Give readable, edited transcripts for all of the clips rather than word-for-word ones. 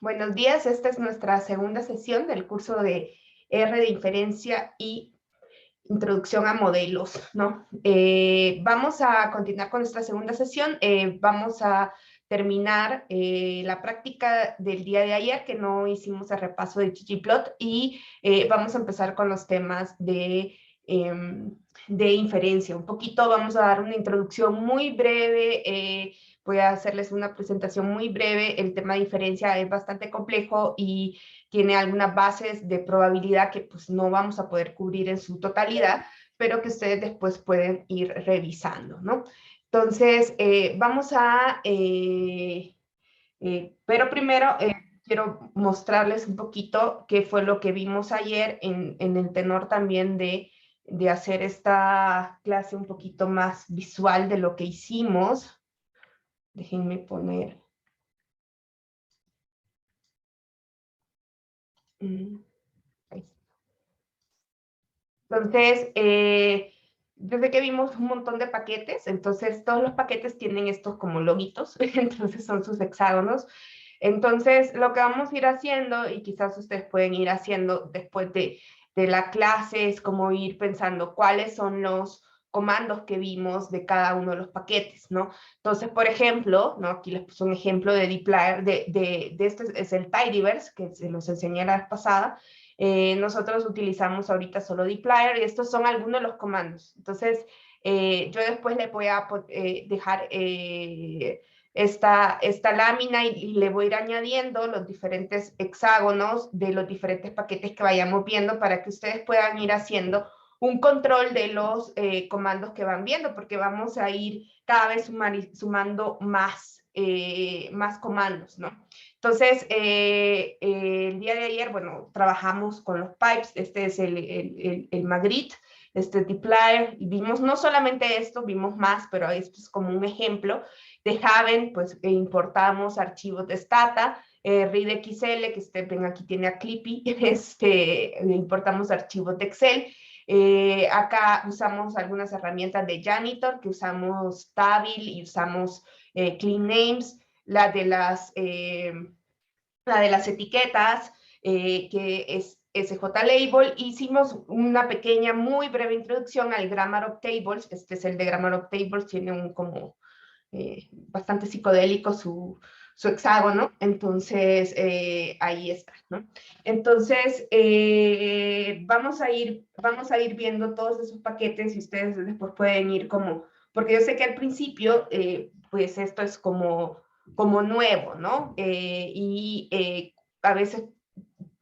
Buenos días, esta es nuestra segunda sesión del curso de R de inferencia y introducción a modelos, ¿no? Vamos a continuar con nuestra segunda sesión, vamos a terminar la práctica del día de ayer, que no hicimos el repaso de ggplot, y vamos a empezar con los temas de inferencia. Un poquito vamos a dar una introducción muy breve, voy a hacerles una presentación muy breve. El tema de inferencia es bastante complejo y tiene algunas bases de probabilidad que pues no vamos a poder cubrir en su totalidad, pero que ustedes después pueden ir revisando, ¿no? Entonces, pero primero quiero mostrarles un poquito qué fue lo que vimos ayer en el tenor también de hacer esta clase un poquito más visual de lo que hicimos. Déjenme poner... ahí. Entonces, desde que vimos un montón de paquetes, entonces todos los paquetes tienen estos como loguitos, entonces son sus hexágonos. Entonces, lo que vamos a ir haciendo, y quizás ustedes pueden ir haciendo después de la clase, es como ir pensando cuáles son los comandos que vimos de cada uno de los paquetes, ¿no? Entonces, por ejemplo, ¿no? Aquí les puse un ejemplo de dplyr, de este es el tidyverse, que se los enseñé la vez pasada. Nosotros utilizamos ahorita solo dplyr, y estos son algunos de los comandos. Entonces, yo después le voy a dejar esta lámina y le voy a ir añadiendo los diferentes hexágonos de los diferentes paquetes que vayamos viendo para que ustedes puedan ir haciendo un control de los comandos que van viendo, porque vamos a ir cada vez sumando más comandos, ¿no? Entonces, el día de ayer, bueno, trabajamos con los pipes. Este es el Magritte, este dplyr, y vimos no solamente esto, vimos más, pero esto es como un ejemplo. De Haven, pues importamos archivos de Stata, readxl, que ven aquí tiene a Clippy, importamos archivos de Excel. Acá usamos algunas herramientas de Janitor, que usamos Tabil y usamos Clean Names, la de las etiquetas, que es SJLabel. Hicimos una pequeña, muy breve introducción al Grammar of Tables. Este es el de Grammar of Tables, tiene un como bastante psicodélico su hexágono. Entonces, ahí está, ¿no? Entonces, vamos a ir viendo todos esos paquetes y ustedes después pueden ir como, porque yo sé que al principio, pues esto es como nuevo, ¿no?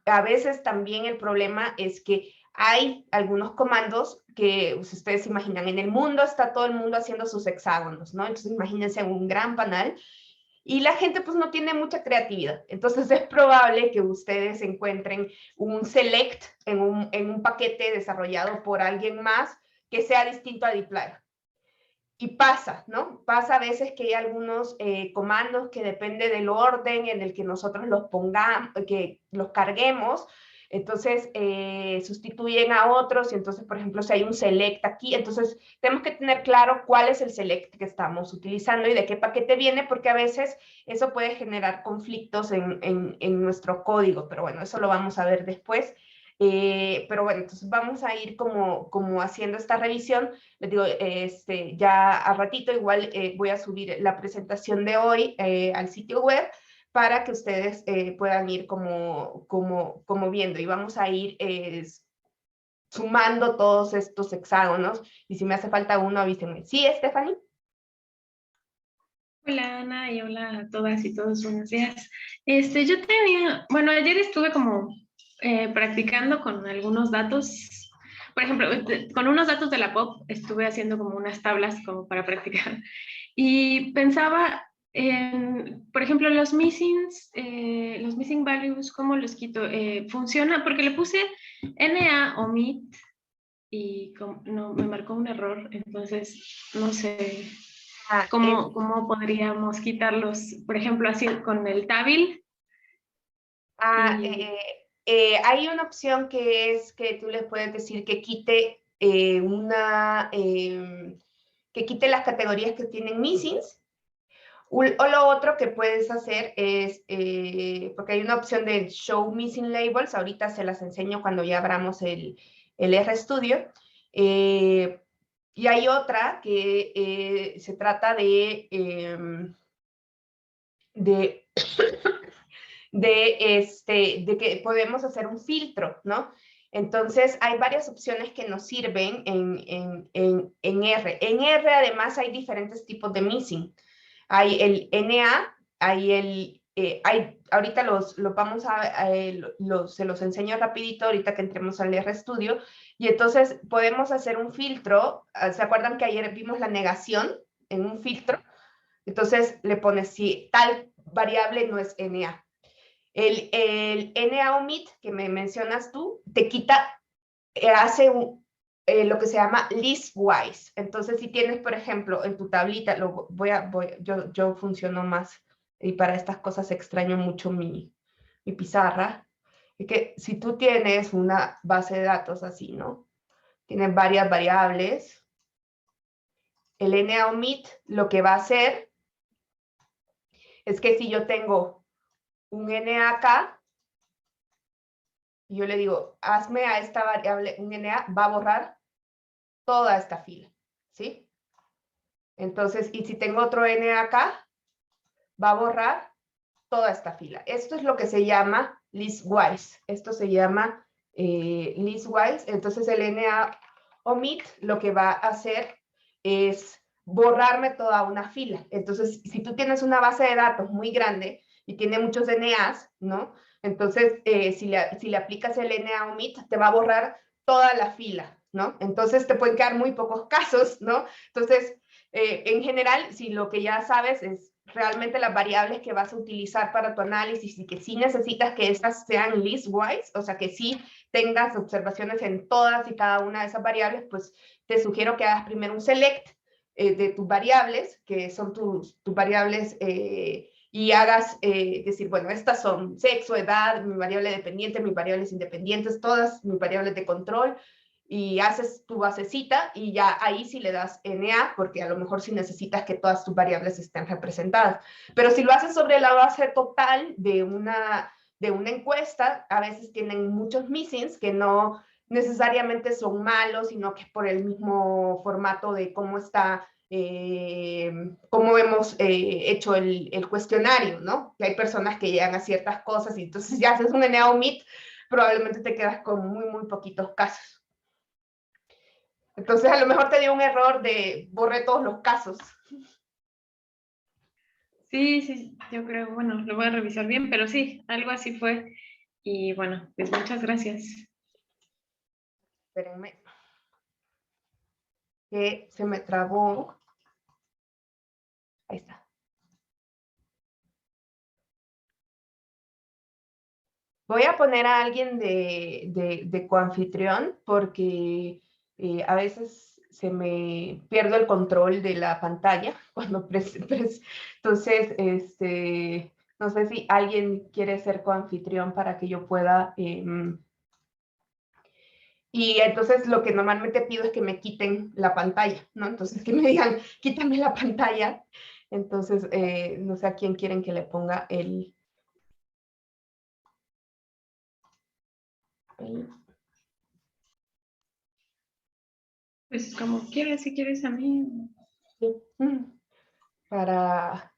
A veces también el problema es que hay algunos comandos que ustedes se imaginan, en el mundo está todo el mundo haciendo sus hexágonos, ¿no? Entonces imagínense un gran panel y la gente pues no tiene mucha creatividad. Entonces es probable que ustedes encuentren un select en un paquete desarrollado por alguien más que sea distinto a dplyr. Y pasa, ¿no? Pasa a veces que hay algunos comandos que depende del orden en el que nosotros los pongamos, que los carguemos, entonces sustituyen a otros. Y entonces, por ejemplo, si hay un select aquí, entonces tenemos que tener claro cuál es el select que estamos utilizando y de qué paquete viene, porque a veces eso puede generar conflictos en nuestro código, pero bueno, eso lo vamos a ver después. Pero bueno, entonces vamos a ir como haciendo esta revisión. Les digo, ya a ratito igual voy a subir la presentación de hoy al sitio web para que ustedes puedan ir como viendo, y vamos a ir sumando todos estos hexágonos, y si me hace falta uno, avísenme. ¿Sí, Stephanie? Hola Ana y hola a todas y todos, buenos días. Yo tenía, bueno, ayer estuve como practicando con algunos datos. Por ejemplo, con unos datos de la POP estuve haciendo como unas tablas como para practicar y pensaba en, por ejemplo, los missing values, ¿cómo los quito? Funciona porque le puse NA omit y no, me marcó un error, entonces no sé. ¿Cómo podríamos quitarlos, por ejemplo, así con el Tabil? Hay una opción que es que tú les puedes decir que quite que quite las categorías que tienen missings, O lo otro que puedes hacer es, porque hay una opción de Show Missing Labels, ahorita se las enseño cuando ya abramos el RStudio, y hay otra que se trata de de que podemos hacer un filtro, ¿no? Entonces, hay varias opciones que nos sirven en R. En R, además, hay diferentes tipos de missing. Hay el NA, hay ahorita vamos se los enseño rapidito, ahorita que entremos al RStudio, y entonces podemos hacer un filtro. ¿Se acuerdan que ayer vimos la negación en un filtro? Entonces, le pones si tal variable no es NA. El NA-omit que me mencionas tú, te quita, hace lo que se llama listwise. Entonces, si tienes, por ejemplo, en tu tablita, yo funciono más, y para estas cosas extraño mucho mi pizarra, es que si tú tienes una base de datos así, ¿no? Tienes varias variables, el NA-omit lo que va a hacer es que si yo tengo un NA acá, y yo le digo, hazme a esta variable un NA, va a borrar toda esta fila, ¿sí? Entonces, y si tengo otro NA acá, va a borrar toda esta fila. Esto es lo que se llama listwise. Esto se llama listwise. Entonces, el NA omit lo que va a hacer es borrarme toda una fila. Entonces, si tú tienes una base de datos muy grande y tiene muchos NAs, ¿no? Entonces, si le aplicas el NA omit, te va a borrar toda la fila, ¿no? Entonces, te pueden quedar muy pocos casos, ¿no? Entonces, en general, si lo que ya sabes es realmente las variables que vas a utilizar para tu análisis y que sí necesitas que estas sean listwise, o sea, que sí tengas observaciones en todas y cada una de esas variables, pues te sugiero que hagas primero un select de tus variables, que son tus variables, y hagas, decir, bueno, estas son sexo, edad, mi variable dependiente, mis variables independientes, todas mis variables de control, y haces tu basecita y ya ahí sí le das NA, porque a lo mejor sí necesitas que todas tus variables estén representadas. Pero si lo haces sobre la base total de una encuesta, a veces tienen muchos missings que no necesariamente son malos, sino que es por el mismo formato de cómo está, cómo hemos hecho el cuestionario, ¿no? Que hay personas que llegan a ciertas cosas y entonces si haces un NA omit, probablemente te quedas con muy poquitos casos. Entonces, a lo mejor te dio un error de borré todos los casos. Sí, sí, yo creo, bueno, lo voy a revisar bien, pero sí, algo así fue. Y bueno, pues muchas gracias. Espérenme. Que se me trabó. Ahí está. Voy a poner a alguien de coanfitrión porque a veces se me pierdo el control de la pantalla cuando entonces, no sé si alguien quiere ser coanfitrión para que yo pueda, y entonces lo que normalmente pido es que me quiten la pantalla, ¿no? Entonces que me digan, quítame la pantalla. Entonces, no sé a quién quieren que le ponga el... Pues como quieras, si quieres a mí. Sí. Para,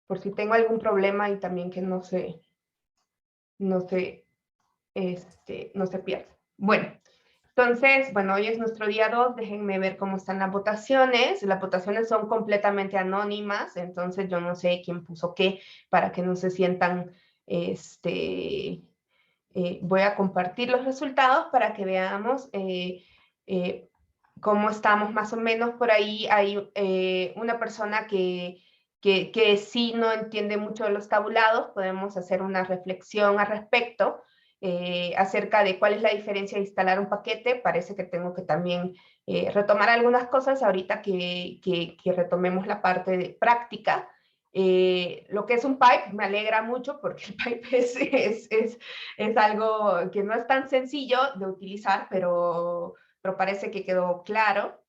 por si tengo algún problema y también que no se pierda. Bueno, entonces, bueno, hoy es nuestro día 2, déjenme ver cómo están las votaciones. Las votaciones son completamente anónimas, entonces yo no sé quién puso qué para que no se sientan, voy a compartir los resultados para que veamos cómo estamos más o menos. Por ahí hay una persona que sí no entiende mucho de los tabulados. Podemos hacer una reflexión al respecto acerca de cuál es la diferencia de instalar un paquete. Parece que tengo que también retomar algunas cosas ahorita que retomemos la parte de práctica. Lo que es un pipe me alegra mucho porque el pipe es algo que no es tan sencillo de utilizar, pero parece que quedó claro.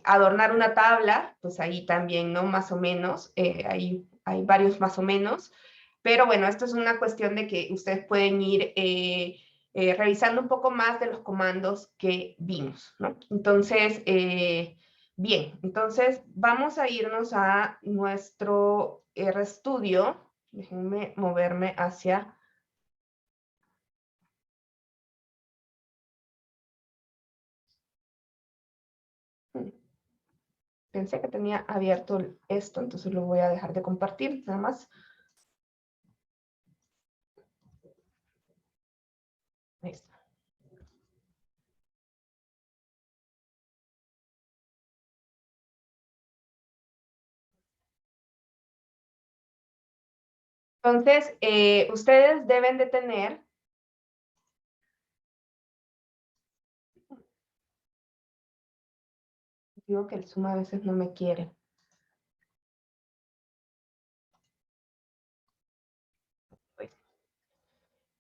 adornar una tabla, pues ahí también, ¿no? Más o menos, hay varios más o menos, pero bueno, esto es una cuestión de que ustedes pueden ir revisando un poco más de los comandos que vimos, ¿no? Entonces, bien, entonces vamos a irnos a nuestro RStudio. Déjenme moverme hacia... Pensé que tenía abierto esto, entonces lo voy a dejar de compartir, nada más. Ahí está. Entonces, ustedes deben de tener... Digo que el Zoom a veces no me quiere.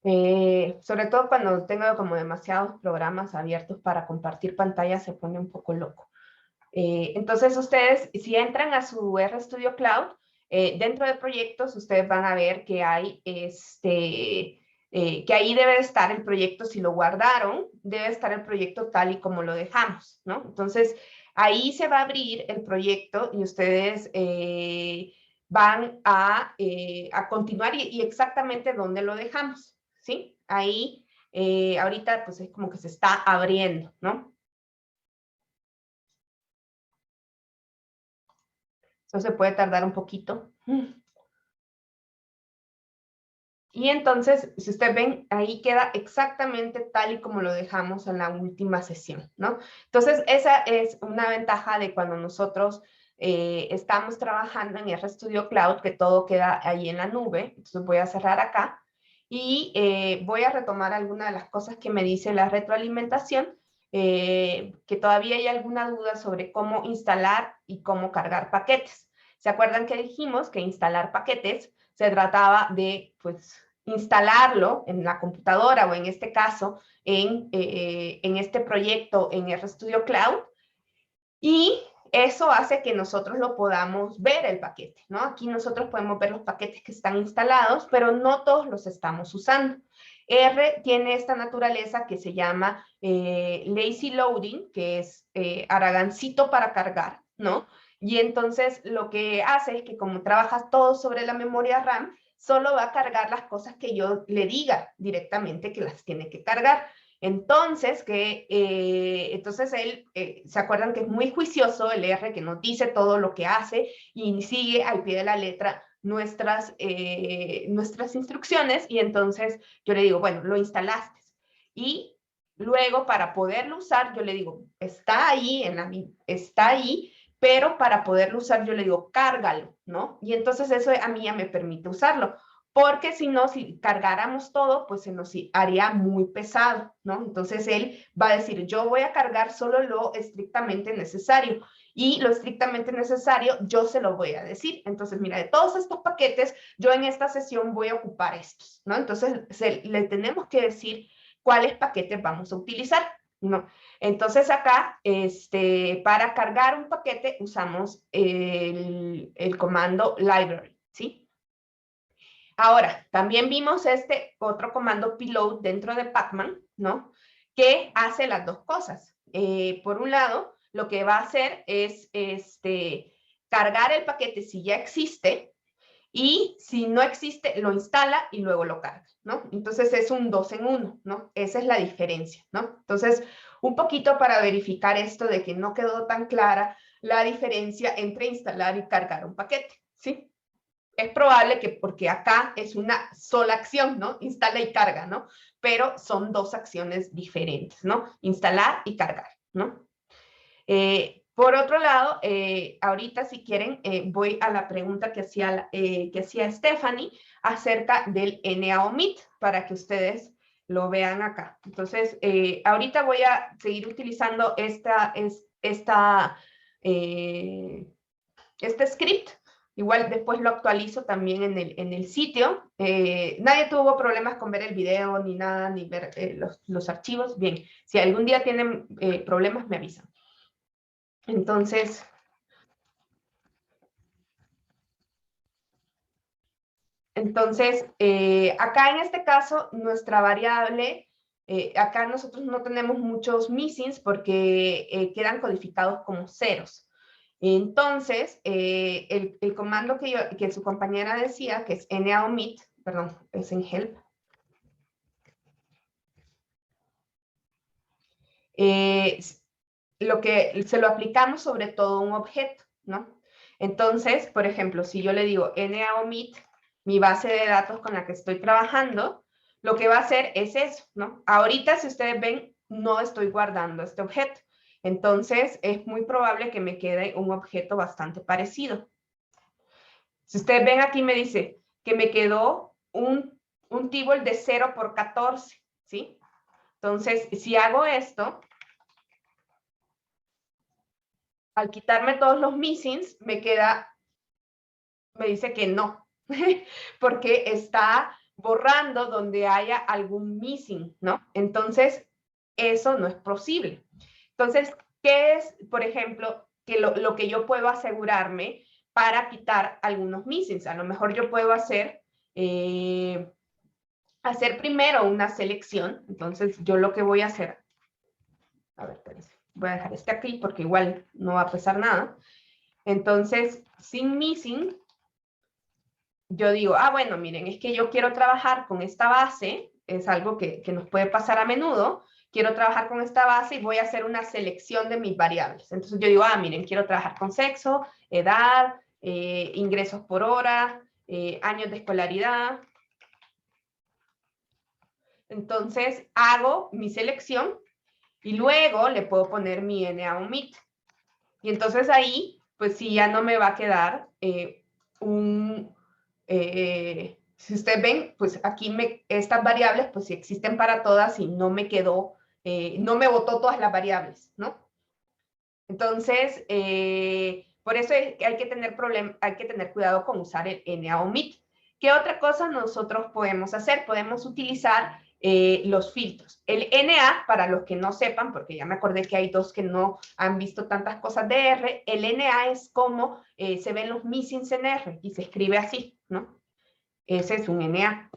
Sobre todo cuando tengo como demasiados programas abiertos para compartir pantalla, se pone un poco loco. Entonces ustedes, si entran a su RStudio Cloud, dentro de proyectos, ustedes van a ver que hay que ahí debe estar el proyecto, si lo guardaron, debe estar el proyecto tal y como lo dejamos, ¿no? Entonces, ahí se va a abrir el proyecto y ustedes van a continuar y exactamente donde lo dejamos, ¿sí? Ahí, ahorita, pues es como que se está abriendo, ¿no? Eso se puede tardar un poquito. Y entonces, si ustedes ven, ahí queda exactamente tal y como lo dejamos en la última sesión, ¿no? Entonces, esa es una ventaja de cuando nosotros estamos trabajando en RStudio Cloud, que todo queda ahí en la nube. Entonces, voy a cerrar acá y voy a retomar algunas de las cosas que me dice la retroalimentación, que todavía hay alguna duda sobre cómo instalar y cómo cargar paquetes. ¿Se acuerdan que dijimos que instalar paquetes se trataba de, pues, instalarlo en la computadora o en este caso en este proyecto en RStudio Cloud y eso hace que nosotros lo podamos ver el paquete, ¿no? Aquí nosotros podemos ver los paquetes que están instalados, pero no todos los estamos usando. R tiene esta naturaleza que se llama lazy loading, que es haragancito para cargar, ¿no? Y entonces lo que hace es que como trabajas todo sobre la memoria RAM, solo va a cargar las cosas que yo le diga directamente que las tiene que cargar. Entonces, entonces él, ¿se acuerdan que es muy juicioso el R, que nos dice todo lo que hace y sigue al pie de la letra nuestras instrucciones? Y entonces yo le digo, bueno, lo instalaste. Y luego para poderlo usar, yo le digo, está ahí, está ahí, pero para poderlo usar yo le digo, cárgalo, ¿no? Y entonces eso a mí ya me permite usarlo porque si no, si cargáramos todo, pues se nos haría muy pesado, ¿no? Entonces él va a decir, yo voy a cargar solo lo estrictamente necesario y lo estrictamente necesario yo se lo voy a decir. Entonces, mira, de todos estos paquetes, yo en esta sesión voy a ocupar estos, ¿no? Entonces le tenemos que decir cuáles paquetes vamos a utilizar, ¿no? Entonces acá, para cargar un paquete usamos el comando library, ¿sí? Ahora, también vimos este otro comando payload dentro de Pacman, ¿no? Que hace las dos cosas. Por un lado, lo que va a hacer es cargar el paquete si ya existe y si no existe, lo instala y luego lo carga, ¿no? Entonces es un 2 en 1, ¿no? Esa es la diferencia, ¿no? Entonces, un poquito para verificar esto de que no quedó tan clara la diferencia entre instalar y cargar un paquete, ¿sí? Es probable que porque acá es una sola acción, ¿no? Instala y carga, ¿no? Pero son dos acciones diferentes, ¿no? Instalar y cargar, ¿no? Por otro lado, ahorita si quieren, voy a la pregunta que hacía Stephanie acerca del NAOMIT para que ustedes lo vean acá. Entonces, ahorita voy a seguir utilizando este script. Igual después lo actualizo también en el sitio. Nadie tuvo problemas con ver el video ni nada, ni ver los archivos. Bien, si algún día tienen problemas, me avisan. Entonces, acá en este caso, nuestra variable, acá nosotros no tenemos muchos missings porque quedan codificados como ceros. Entonces, el comando que su compañera decía, que es naomit, perdón, es en help, se lo aplicamos sobre todo a un objeto, ¿no? Entonces, por ejemplo, si yo le digo naomit, mi base de datos con la que estoy trabajando, lo que va a hacer es eso, ¿no? Ahorita, si ustedes ven, no estoy guardando este objeto. Entonces, es muy probable que me quede un objeto bastante parecido. Si ustedes ven aquí, me dice que me quedó un table de 0 por 14, ¿sí? Entonces, si hago esto, al quitarme todos los missings, me dice que no, porque está borrando donde haya algún missing, ¿no? Entonces, eso no es posible. Entonces, ¿qué es, por ejemplo, que lo que yo puedo asegurarme para quitar algunos missings? A lo mejor yo puedo hacer primero una selección. Entonces, yo lo que voy a hacer, a ver, voy a dejar este aquí porque igual no va a pesar nada. Entonces, sin missing, yo digo, bueno, miren, es que yo quiero trabajar con esta base, es algo que nos puede pasar a menudo, quiero trabajar con esta base y voy a hacer una selección de mis variables. Entonces yo digo, miren, quiero trabajar con sexo, edad, ingresos por hora, años de escolaridad. Entonces hago mi selección y luego le puedo poner mi naomit. Y entonces ahí, pues sí, ya no me va a quedar si ustedes ven, pues aquí estas variables, pues sí existen para todas y no me quedó, no me botó todas las variables, ¿no? Entonces, por eso hay que tener cuidado con usar el naomit. ¿Qué otra cosa nosotros podemos hacer? Podemos utilizar los filtros. El NA, para los que no sepan, porque ya me acordé que hay dos que no han visto tantas cosas de R, el NA es como se ven los missings en R y se escribe así, ¿no? Ese es un NA.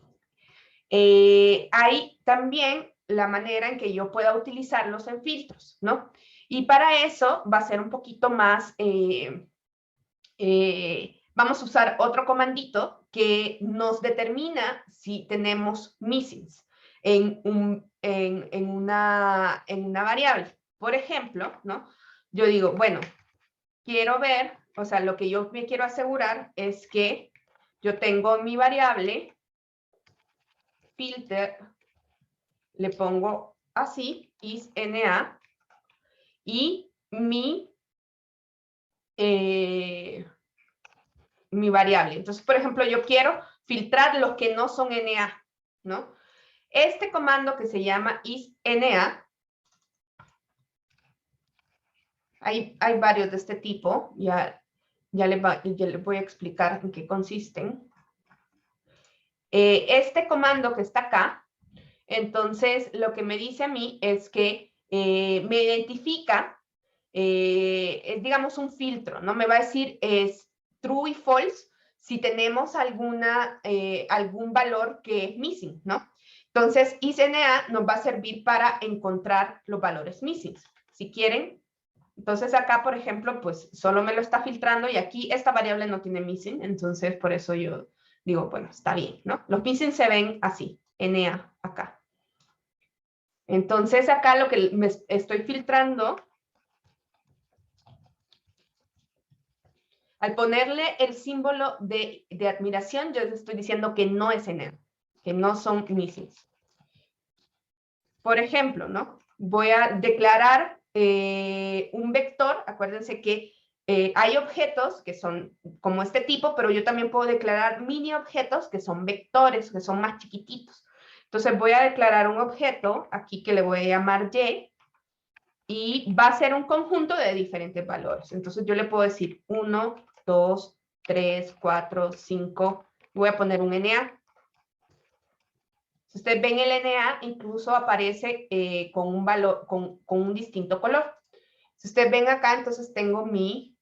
Hay también la manera en que yo pueda utilizarlos en filtros, ¿no? Y para eso va a ser un poquito más, vamos a usar otro comandito que nos determina si tenemos missings en una variable. Por ejemplo, ¿no? Yo digo, bueno, quiero ver, o sea, lo que yo me quiero asegurar es que yo tengo mi variable filter, le pongo así, isNA, y mi variable. Entonces, por ejemplo, yo quiero filtrar los que no son NA, ¿no? Este comando que se llama isNA, hay varios de este tipo, ya les voy a explicar en qué consisten. Este comando que está acá, entonces lo que me dice a mí es que me identifica, es digamos un filtro, ¿no? Me va a decir es true y false si tenemos algún valor que es missing, ¿no? Entonces, isNA nos va a servir para encontrar los valores missing. Si quieren, entonces acá, por ejemplo, pues solo me lo está filtrando y aquí esta variable no tiene missing, entonces por eso yo digo, bueno, está bien, ¿no? Los missing se ven así, NA acá. Entonces acá lo que me estoy filtrando, al ponerle el símbolo de admiración, yo les estoy diciendo que no es NA, que no son missings. Por ejemplo, ¿no? Voy a declarar un vector, acuérdense que hay objetos que son como este tipo, pero yo también puedo declarar mini objetos que son vectores, que son más chiquititos. Entonces voy a declarar un objeto aquí que le voy a llamar y va a ser un conjunto de diferentes valores. Entonces yo le puedo decir 1, 2, 3, 4, 5, voy a poner un NA. Si ustedes ven el NA, incluso aparece con un valor, con un distinto color. Si ustedes ven acá, entonces tengo mi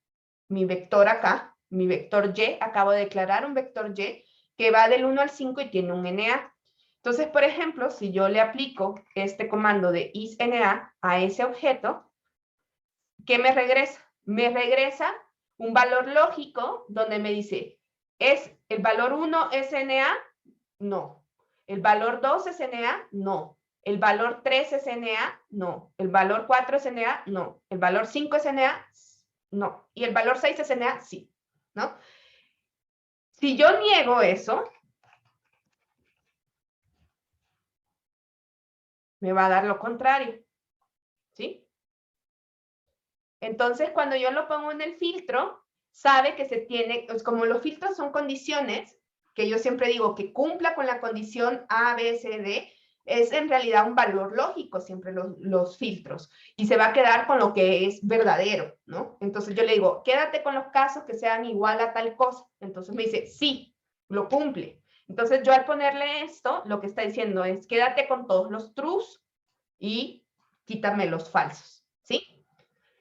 vector acá, mi vector Y, acabo de declarar un vector Y que va del 1 al 5 y tiene un NA. Entonces, por ejemplo, si yo le aplico este comando de isNA a ese objeto, ¿qué me regresa? Me regresa un valor lógico donde me dice, ¿es el valor 1 SNA? No. ¿El valor 2 SNA? No. ¿El valor 3 SNA? No. ¿El valor 4 SNA? No. ¿El valor 5 SNA? No. ¿Y el valor 6 SNA? Sí. ¿No? Si yo niego eso, me va a dar lo contrario. ¿Sí? Entonces, cuando yo lo pongo en el filtro, sabe que se tiene, pues como los filtros son condiciones, que yo siempre digo que cumpla con la condición A, B, C, D, es en realidad un valor lógico siempre los filtros, y se va a quedar con lo que es verdadero, ¿no? Entonces yo le digo, quédate con los casos que sean igual a tal cosa. Entonces me dice, sí, lo cumple. Entonces yo al ponerle esto, lo que está diciendo es, quédate con todos los trues y quítame los falsos, ¿sí?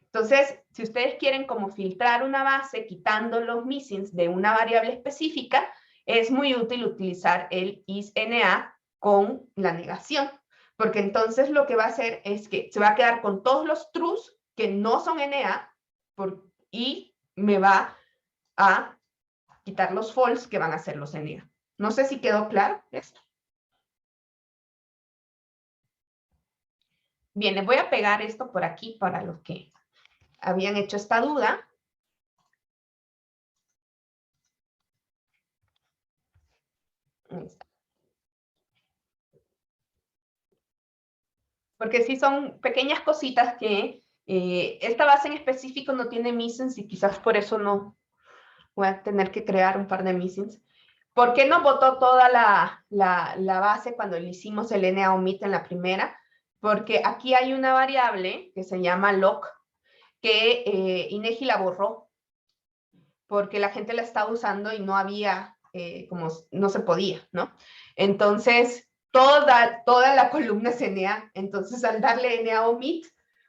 Entonces, si ustedes quieren como filtrar una base quitando los missings de una variable específica, es muy útil utilizar el isNA con la negación, porque entonces lo que va a hacer es que se va a quedar con todos los trues que no son NA y me va a quitar los false que van a ser los NA. No sé si quedó claro esto. Bien, les voy a pegar esto por aquí para los que habían hecho esta duda. Ahí está. Porque sí son pequeñas cositas que esta base en específico no tiene missings y quizás por eso no voy a tener que crear un par de missings. ¿Por qué no botó toda la base cuando le hicimos el NA omit en la primera? Porque aquí hay una variable que se llama lock que INEGI la borró porque la gente la estaba usando y no había, como no se podía, ¿no? Entonces, toda la columna es NA. Entonces, al darle NA omit,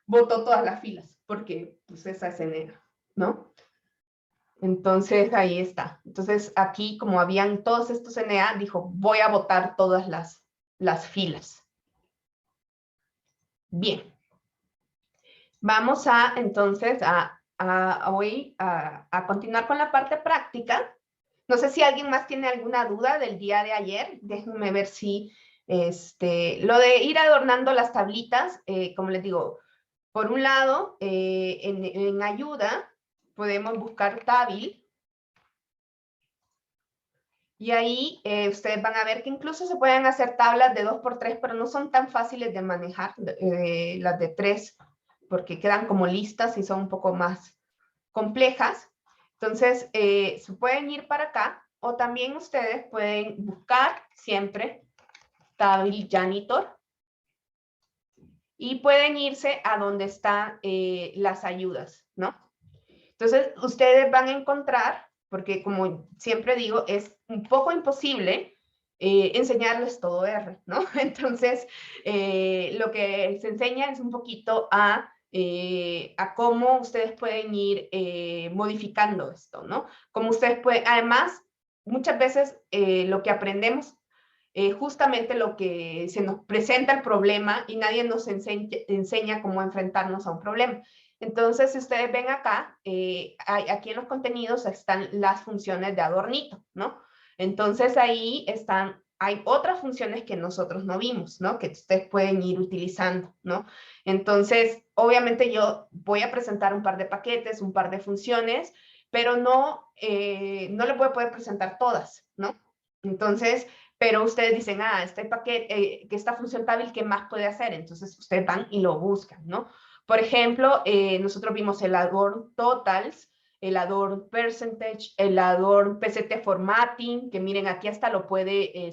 botó todas las filas, porque pues esa es NA, ¿no? Entonces, ahí está. Entonces, aquí, como habían todos estos NA, dijo, voy a botar todas las filas. Bien. Vamos a, entonces, hoy a continuar con la parte práctica. No sé si alguien más tiene alguna duda del día de ayer. Déjenme ver si lo de ir adornando las tablitas, como les digo, por un lado, en ayuda, podemos buscar Tabil. Y ahí ustedes van a ver que incluso se pueden hacer tablas de 2x3, pero no son tan fáciles de manejar las de 3, porque quedan como listas y son un poco más complejas. Entonces, se pueden ir para acá, o también ustedes pueden buscar siempre Tabil Janitor y pueden irse a donde están las ayudas, ¿no? Entonces, ustedes van a encontrar, porque como siempre digo, es un poco imposible enseñarles todo R, ¿no? Entonces, lo que se enseña es un poquito a cómo ustedes pueden ir modificando esto, ¿no? Cómo ustedes pueden, además, muchas veces lo que aprendemos justamente lo que se nos presenta el problema y nadie nos enseña cómo enfrentarnos a un problema. Entonces, si ustedes ven acá, aquí en los contenidos están las funciones de adornito, ¿no? Entonces, ahí hay otras funciones que nosotros no vimos, ¿no? Que ustedes pueden ir utilizando, ¿no? Entonces, obviamente yo voy a presentar un par de paquetes, un par de funciones, pero no les voy a poder presentar todas, ¿no? Entonces, pero ustedes dicen, este paquete, que esta función Tabil, ¿qué más puede hacer? Entonces, ustedes van y lo buscan, ¿no? Por ejemplo, nosotros vimos el adorn totals, el adorn percentage, el adorn PCT formatting, que miren, aquí hasta lo puede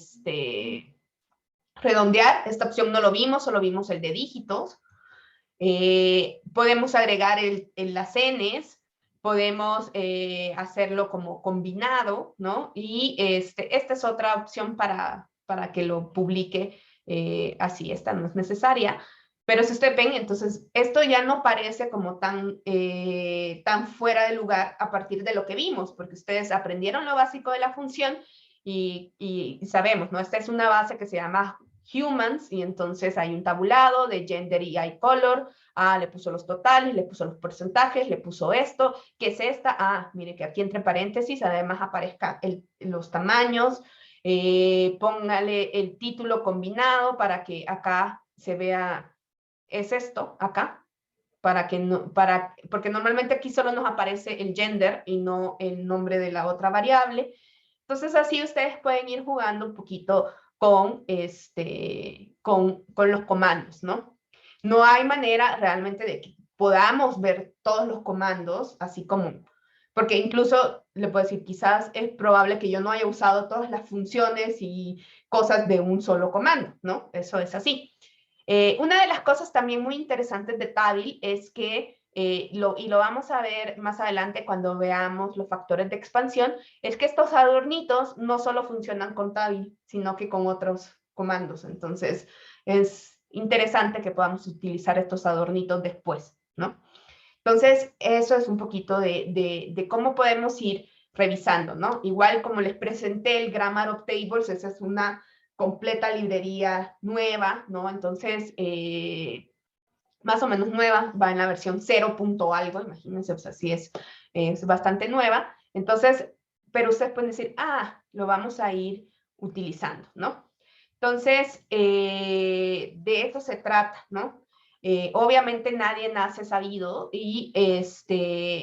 redondear. Esta opción no lo vimos, solo vimos el de dígitos. Podemos agregar las Ns, podemos hacerlo como combinado, ¿no? Y esta es otra opción para que lo publique así. Esta no es necesaria, Pero si ustedes ven, entonces esto ya no parece como tan fuera de lugar a partir de lo que vimos, porque ustedes aprendieron lo básico de la función y sabemos, ¿no? Esta es una base que se llama humans y entonces hay un tabulado de gender y hay color. Le puso los totales, le puso los porcentajes, le puso esto. ¿Qué es esta? Mire que aquí entre paréntesis además aparezca los tamaños. Póngale el título combinado para que acá se vea, es esto, acá, porque normalmente aquí solo nos aparece el gender y no el nombre de la otra variable. Entonces así ustedes pueden ir jugando un poquito con los comandos, ¿no? No hay manera realmente de que podamos ver todos los comandos, así como, porque incluso le puedo decir, quizás es probable que yo no haya usado todas las funciones y cosas de un solo comando, ¿no? Eso es así. Una de las cosas también muy interesantes de Tabil es que, y lo vamos a ver más adelante cuando veamos los factores de expansión, es que estos adornitos no solo funcionan con Tabil, sino que con otros comandos. Entonces, es interesante que podamos utilizar estos adornitos después, ¿no? Entonces, eso es un poquito de cómo podemos ir revisando, ¿no? Igual como les presenté el Grammar of Tables, esa es una completa librería nueva, ¿no? Entonces, más o menos nueva, va en la versión 0. Algo, imagínense, o sea, sí es bastante nueva. Entonces, pero ustedes pueden decir, lo vamos a ir utilizando, ¿no? Entonces, de eso se trata, ¿no? Obviamente nadie nace sabido y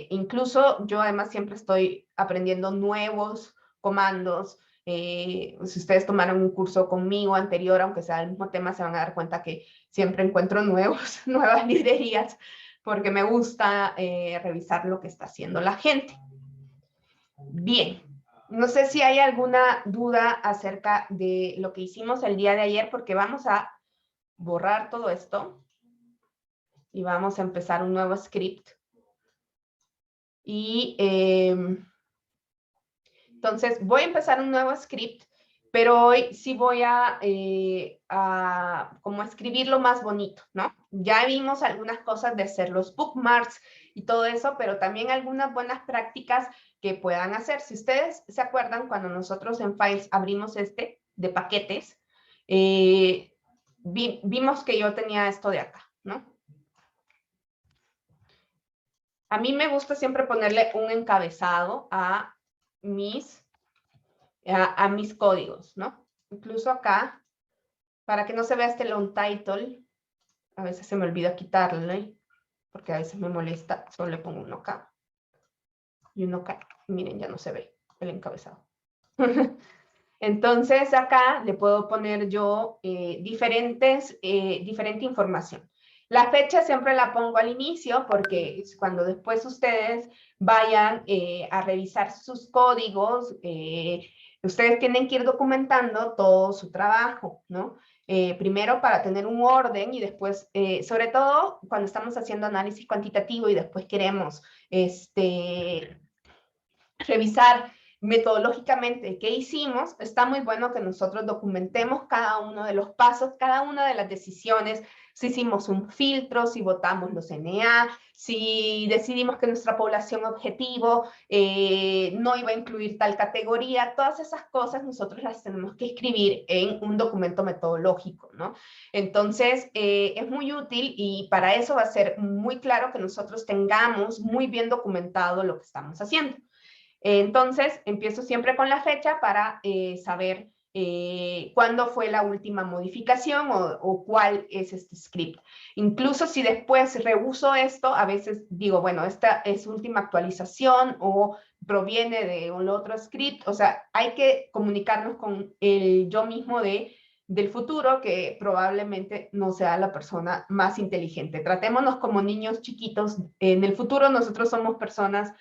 incluso yo además siempre estoy aprendiendo nuevos comandos. Si ustedes tomaron un curso conmigo anterior, aunque sea el mismo tema, se van a dar cuenta que siempre encuentro nuevas librerías porque me gusta revisar lo que está haciendo la gente. Bien, no sé si hay alguna duda acerca de lo que hicimos el día de ayer, porque vamos a borrar todo esto y vamos a empezar un nuevo script. Y entonces voy a empezar un nuevo script, pero hoy sí voy a como escribirlo más bonito, ¿no? Ya vimos algunas cosas de hacer los bookmarks y todo eso, pero también algunas buenas prácticas que puedan hacer. Si ustedes se acuerdan, cuando nosotros en Files abrimos de paquetes, vimos que yo tenía esto de acá, ¿no? A mí me gusta siempre ponerle un encabezado a mis códigos, ¿no? Incluso acá, para que no se vea este long title, a veces se me olvida quitarle, porque a veces me molesta, solo le pongo uno acá y uno acá. Miren, ya no se ve el encabezado. Entonces acá le puedo poner yo diferente información. La fecha siempre la pongo al inicio porque es cuando después ustedes vayan a revisar sus códigos, ustedes tienen que ir documentando todo su trabajo, ¿no? Primero para tener un orden y después, sobre todo cuando estamos haciendo análisis cuantitativo y después queremos revisar metodológicamente qué hicimos, está muy bueno que nosotros documentemos cada uno de los pasos, cada una de las decisiones, si hicimos un filtro, si votamos los NA, si decidimos que nuestra población objetivo no iba a incluir tal categoría, todas esas cosas nosotros las tenemos que escribir en un documento metodológico, ¿no? Entonces, es muy útil y para eso va a ser muy claro que nosotros tengamos muy bien documentado lo que estamos haciendo. Entonces, empiezo siempre con la fecha para saber cuándo fue la última modificación o cuál es este script. Incluso si después reuso esto, a veces digo, bueno, esta es última actualización o proviene de un otro script. O sea, hay que comunicarnos con el yo mismo del futuro, que probablemente no sea la persona más inteligente. Tratémonos como niños chiquitos. En el futuro nosotros somos personas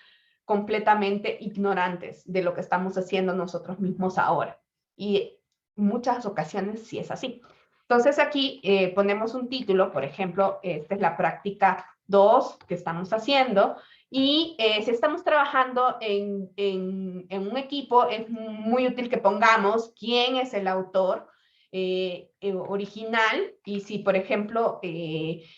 completamente ignorantes de lo que estamos haciendo nosotros mismos ahora. Y en muchas ocasiones sí es así. Entonces aquí ponemos un título, por ejemplo, esta es la práctica 2 que estamos haciendo, y si estamos trabajando en un equipo, es muy útil que pongamos quién es el autor, original, y si, por ejemplo, si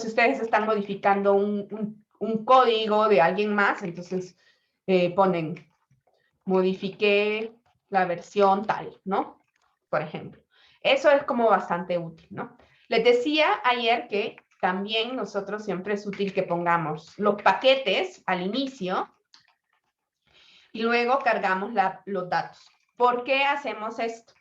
ustedes están modificando un código de alguien más, entonces ponen, modifiqué la versión tal, ¿no? Por ejemplo. Eso es como bastante útil, ¿no? Les decía ayer que también nosotros siempre es útil que pongamos los paquetes al inicio y luego cargamos los datos. ¿Por qué hacemos esto?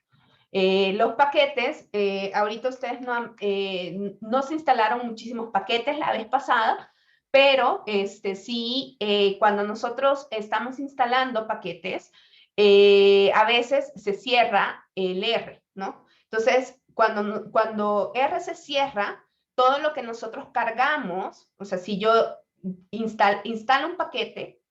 Los paquetes, ahorita ustedes no se instalaron muchísimos paquetes la vez pasada, pero sí, cuando nosotros estamos instalando paquetes, a veces se cierra el R, ¿no? Entonces, cuando R se cierra, todo lo que nosotros cargamos, o sea, si yo instalo un paquete,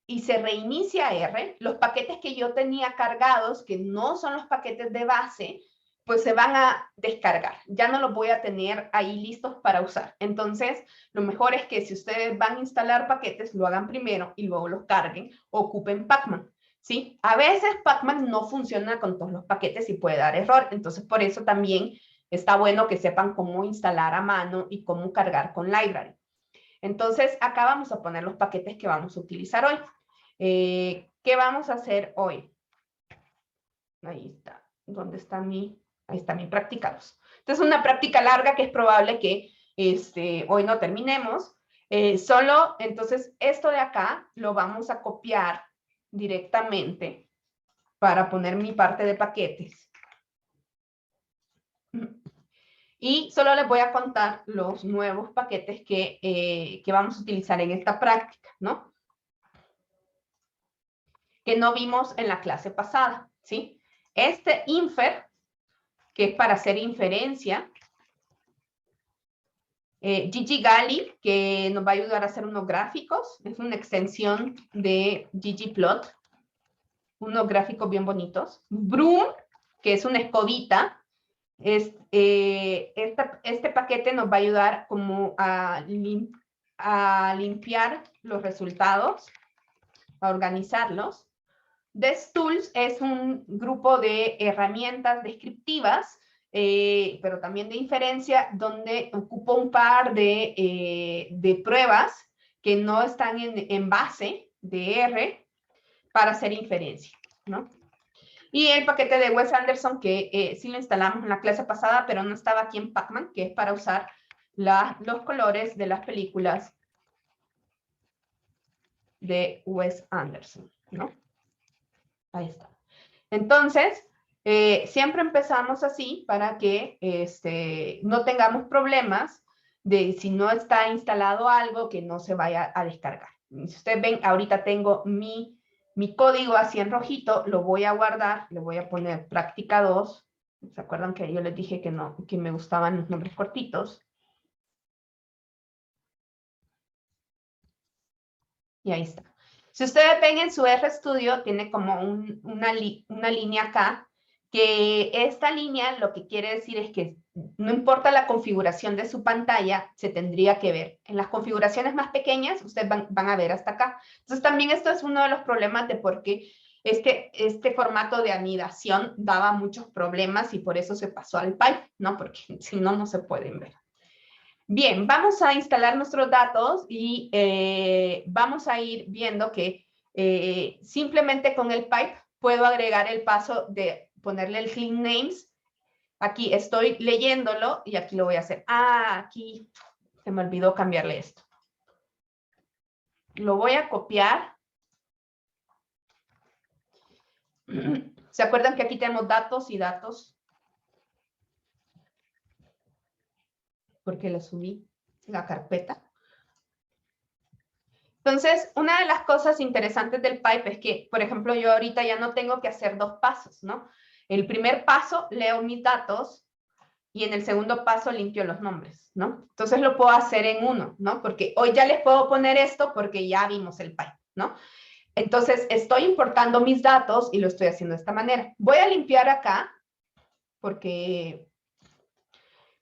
y se reinicia R, los paquetes que yo tenía cargados, que no son los paquetes de base, pues se van a descargar. Ya no los voy a tener ahí listos para usar. Entonces, lo mejor es que si ustedes van a instalar paquetes, lo hagan primero y luego los carguen, ocupen Pacman. ¿Sí? A veces Pacman no funciona con todos los paquetes y puede dar error. Entonces, por eso también está bueno que sepan cómo instalar a mano y cómo cargar con library. Entonces, acá vamos a poner los paquetes que vamos a utilizar hoy. ¿Qué vamos a hacer hoy? Ahí está. ¿Dónde está mi? Ahí está mi practicados. Entonces, una práctica larga que es probable que hoy no terminemos. Solo, entonces, esto de acá lo vamos a copiar directamente para poner mi parte de paquetes. Y solo les voy a contar los nuevos paquetes que vamos a utilizar en esta práctica, ¿no? Que no vimos en la clase pasada, ¿sí? Este infer, que es para hacer inferencia, gggali, que nos va a ayudar a hacer unos gráficos, es una extensión de ggplot, unos gráficos bien bonitos. Broom, que es una escobita, este paquete nos va a ayudar como a limpiar los resultados, a organizarlos. DeskTools es un grupo de herramientas descriptivas, pero también de inferencia, donde ocupa un par de pruebas que no están en base de R para hacer inferencia, ¿no? Y el paquete de Wes Anderson, que sí lo instalamos en la clase pasada, pero no estaba aquí en Pacman, que es para usar los colores de las películas de Wes Anderson, ¿no? Ahí está. Entonces, siempre empezamos así para que no tengamos problemas de si no está instalado algo que no se vaya a descargar. Si ustedes ven, ahorita tengo mi código así en rojito, lo voy a guardar, le voy a poner práctica 2. ¿Se acuerdan que yo les dije que me gustaban los nombres cortitos? Y ahí está. Si ustedes ven en su RStudio, tiene como una línea acá, que esta línea lo que quiere decir es que no importa la configuración de su pantalla, se tendría que ver. En las configuraciones más pequeñas, ustedes van a ver hasta acá. Entonces, también esto es uno de los problemas de por qué este formato de anidación daba muchos problemas y por eso se pasó al pipe, ¿no? Porque si no, no se pueden ver. Bien, vamos a instalar nuestros datos y vamos a ir viendo que simplemente con el pipe puedo agregar el paso de ponerle el clean names. Aquí estoy leyéndolo y aquí lo voy a hacer. Ah, aquí se me olvidó cambiarle esto. Lo voy a copiar. ¿Se acuerdan que aquí tenemos datos y datos? Porque le subí la carpeta. Entonces, una de las cosas interesantes del pipe es que, por ejemplo, yo ahorita ya no tengo que hacer dos pasos, ¿no? El primer paso, leo mis datos y en el segundo paso limpio los nombres, ¿no? Entonces lo puedo hacer en uno, ¿no? Porque hoy ya les puedo poner esto porque ya vimos el pipe, ¿no? Entonces, estoy importando mis datos y lo estoy haciendo de esta manera. Voy a limpiar acá porque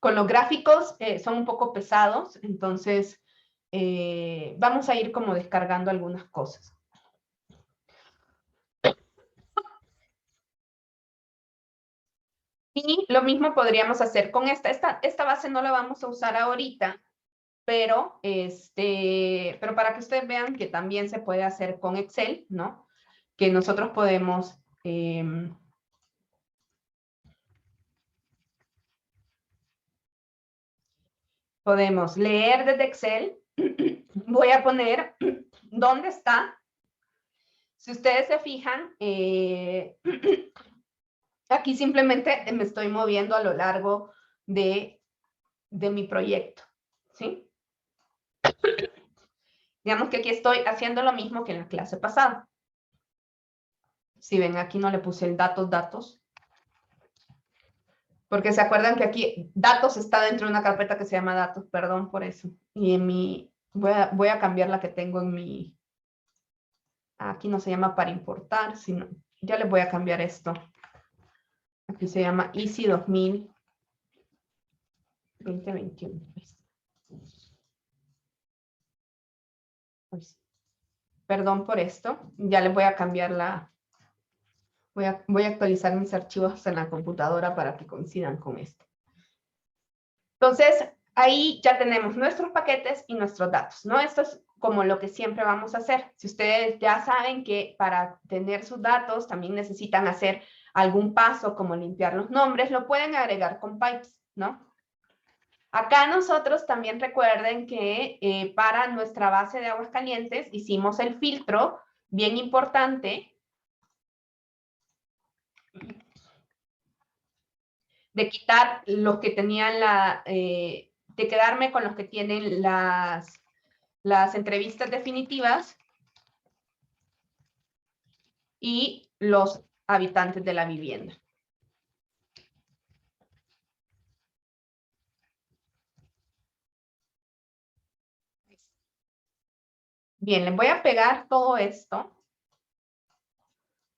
con los gráficos son un poco pesados, entonces vamos a ir como descargando algunas cosas. Y lo mismo podríamos hacer con esta base no la vamos a usar ahorita, pero para que ustedes vean que también se puede hacer con Excel, ¿no? Que nosotros podemos leer desde Excel. Voy a poner dónde está. Si ustedes se fijan, aquí simplemente me estoy moviendo a lo largo de mi proyecto, ¿sí? Digamos que aquí estoy haciendo lo mismo que en la clase pasada. Si ven, aquí no le puse el datos, porque se acuerdan que aquí datos está dentro de una carpeta que se llama datos, perdón por eso. Y en mi, voy a cambiar la que tengo en mi, aquí no se llama para importar, sino, ya les voy a cambiar esto. Aquí se llama Easy 2021. Pues, perdón por esto, ya les voy a cambiar la, voy a actualizar mis archivos en la computadora para que coincidan con esto. Entonces, ahí ya tenemos nuestros paquetes y nuestros datos, ¿no? Esto es como lo que siempre vamos a hacer. Si ustedes ya saben que para tener sus datos también necesitan hacer algún paso como limpiar los nombres, lo pueden agregar con pipes, ¿no? Acá nosotros también recuerden que para nuestra base de aguas calientes hicimos el filtro, bien importante, de quitar los que tenían de quedarme con los que tienen las entrevistas definitivas y los habitantes de la vivienda. Bien, les voy a pegar todo esto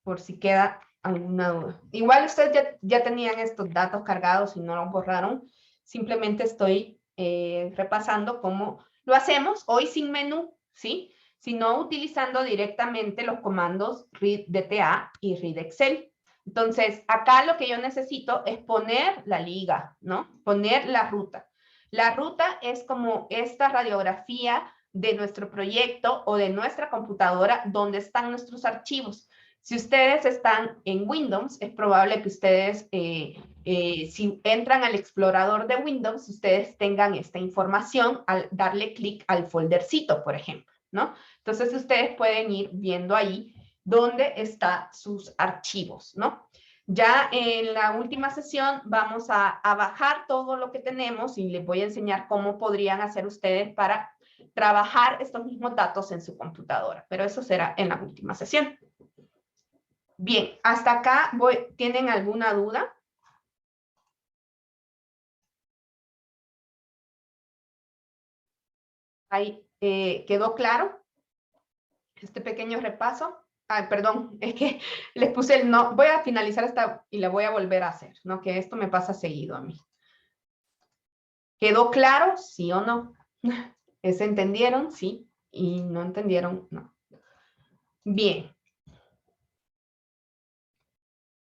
por si queda alguna duda. Igual ustedes ya tenían estos datos cargados y no los borraron. Simplemente estoy repasando cómo lo hacemos hoy sin menú, ¿sí? Sino utilizando directamente los comandos read DTA y read Excel. Entonces, acá lo que yo necesito es poner la liga, ¿no? Poner la ruta. La ruta es como esta radiografía de nuestro proyecto o de nuestra computadora donde están nuestros archivos. Si ustedes están en Windows, es probable que ustedes, si entran al explorador de Windows, ustedes tengan esta información al darle clic al foldercito, por ejemplo, ¿no? Entonces, ustedes pueden ir viendo ahí dónde están sus archivos, ¿no? Ya en la última sesión vamos a bajar todo lo que tenemos y les voy a enseñar cómo podrían hacer ustedes para trabajar estos mismos datos en su computadora, pero eso será en la última sesión. Bien, hasta acá ¿tienen alguna duda? Ahí quedó claro este pequeño repaso. Ay, perdón, es que les puse el no. Voy a finalizar esta y la voy a volver a hacer, ¿no? Que esto me pasa seguido a mí. ¿Quedó claro? ¿Sí o no? ¿Se entendieron? Sí. ¿Y no entendieron? No. Bien.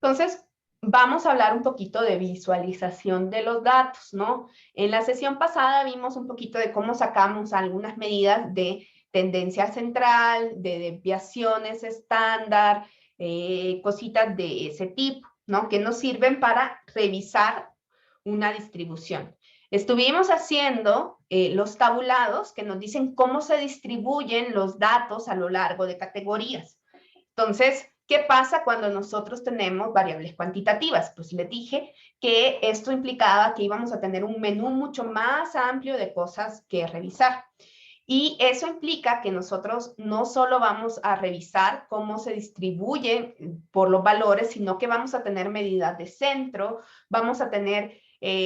Entonces, vamos a hablar un poquito de visualización de los datos, ¿no? En la sesión pasada vimos un poquito de cómo sacamos algunas medidas de tendencia central, de desviaciones estándar, cositas de ese tipo, ¿no? Que nos sirven para revisar una distribución. Estuvimos haciendo los tabulados que nos dicen cómo se distribuyen los datos a lo largo de categorías. Entonces, ¿qué pasa cuando nosotros tenemos variables cuantitativas? Pues les dije que esto implicaba que íbamos a tener un menú mucho más amplio de cosas que revisar. Y eso implica que nosotros no solo vamos a revisar cómo se distribuyen por los valores, sino que vamos a tener medidas de centro, vamos a tener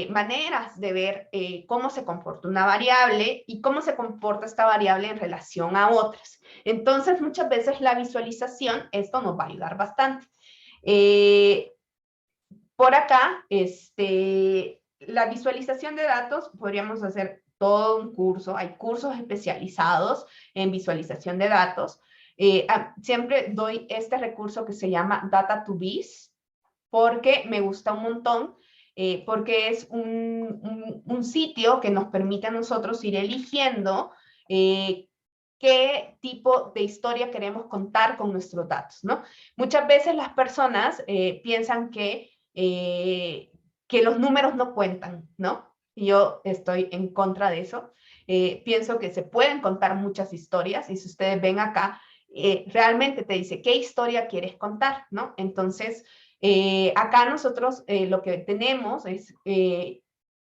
maneras de ver cómo se comporta una variable y cómo se comporta esta variable en relación a otras. Entonces, muchas veces la visualización, esto nos va a ayudar bastante. Por acá, la visualización de datos, podríamos hacer todo un curso, hay cursos especializados en visualización de datos. Siempre doy este recurso que se llama Data2Biz, porque me gusta un montón. porque es un sitio que nos permite a nosotros ir eligiendo qué tipo de historia queremos contar con nuestros datos, ¿no? Muchas veces las personas piensan que los números no cuentan, ¿no? Y yo estoy en contra de eso. Pienso que se pueden contar muchas historias y si ustedes ven acá, realmente te dice qué historia quieres contar, ¿no? Entonces, acá nosotros lo que tenemos es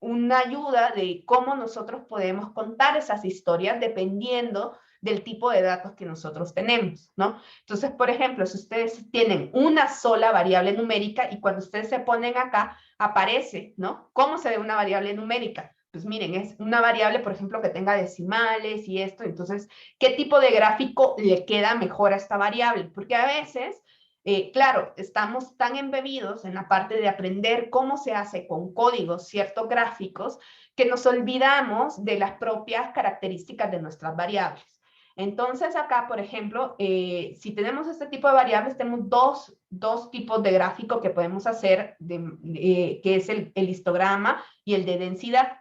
una ayuda de cómo nosotros podemos contar esas historias dependiendo del tipo de datos que nosotros tenemos, ¿no? Entonces, por ejemplo, si ustedes tienen una sola variable numérica y cuando ustedes se ponen acá, aparece, ¿no? ¿Cómo se ve una variable numérica? Pues miren, es una variable, por ejemplo, que tenga decimales y esto, entonces, ¿qué tipo de gráfico le queda mejor a esta variable? Porque a veces, claro, estamos tan embebidos en la parte de aprender cómo se hace con códigos ciertos gráficos que nos olvidamos de las propias características de nuestras variables. Entonces acá, por ejemplo, si tenemos este tipo de variables, tenemos dos tipos de gráfico que podemos hacer, que es el histograma y el de densidad.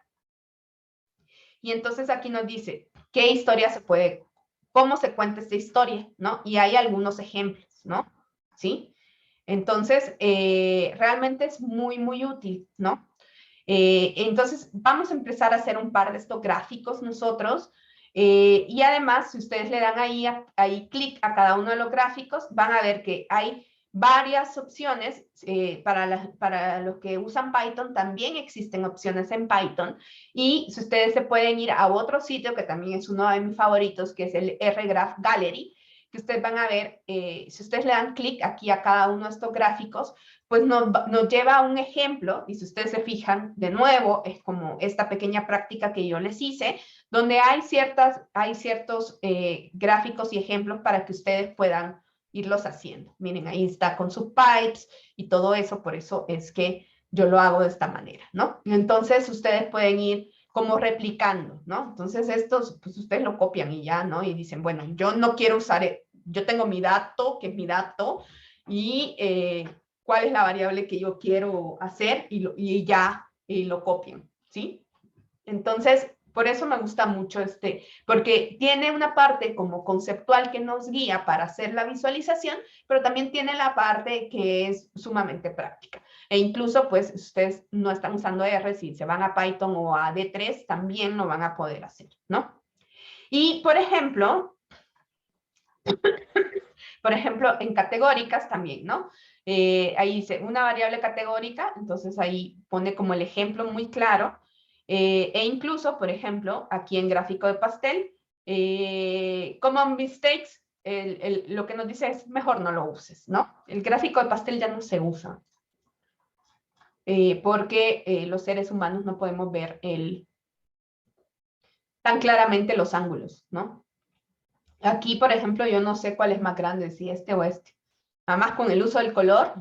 Y entonces aquí nos dice qué historia se puede, cómo se cuenta esta historia, ¿no? Y hay algunos ejemplos, ¿no? ¿Sí? Entonces, realmente es muy, muy útil, ¿no? Entonces, vamos a empezar a hacer un par de estos gráficos nosotros. Y además, si ustedes le dan ahí clic a cada uno de los gráficos, van a ver que hay varias opciones. Para los que usan Python, también existen opciones en Python. Y si ustedes se pueden ir a otro sitio, que también es uno de mis favoritos, que es el RGraph Gallery, que ustedes van a ver, si ustedes le dan clic aquí a cada uno de estos gráficos, pues nos lleva a un ejemplo, y si ustedes se fijan, de nuevo, es como esta pequeña práctica que yo les hice, donde hay ciertos gráficos y ejemplos para que ustedes puedan irlos haciendo. Miren, ahí está con sus pipes y todo eso, por eso es que yo lo hago de esta manera, ¿no? Entonces, ustedes pueden ir como replicando, ¿no? Entonces, estos, pues ustedes lo copian y ya, ¿no? Y dicen, bueno, yo no quiero usar, yo tengo mi dato, que es mi dato, y cuál es la variable que yo quiero hacer y ya lo copian, ¿sí? Entonces, por eso me gusta mucho porque tiene una parte como conceptual que nos guía para hacer la visualización, pero también tiene la parte que es sumamente práctica. E incluso, pues, ustedes no están usando R, si se van a Python o a D3, también lo van a poder hacer, ¿no? Y, por ejemplo, en categóricas también, ¿no? Ahí dice una variable categórica, entonces ahí pone como el ejemplo muy claro. E incluso, por ejemplo, aquí en gráfico de pastel, common mistakes, lo que nos dice es mejor no lo uses, ¿no? El gráfico de pastel ya no se usa, porque los seres humanos no podemos ver tan claramente los ángulos, ¿no? Aquí, por ejemplo, yo no sé cuál es más grande, si este o este. Además, con el uso del color,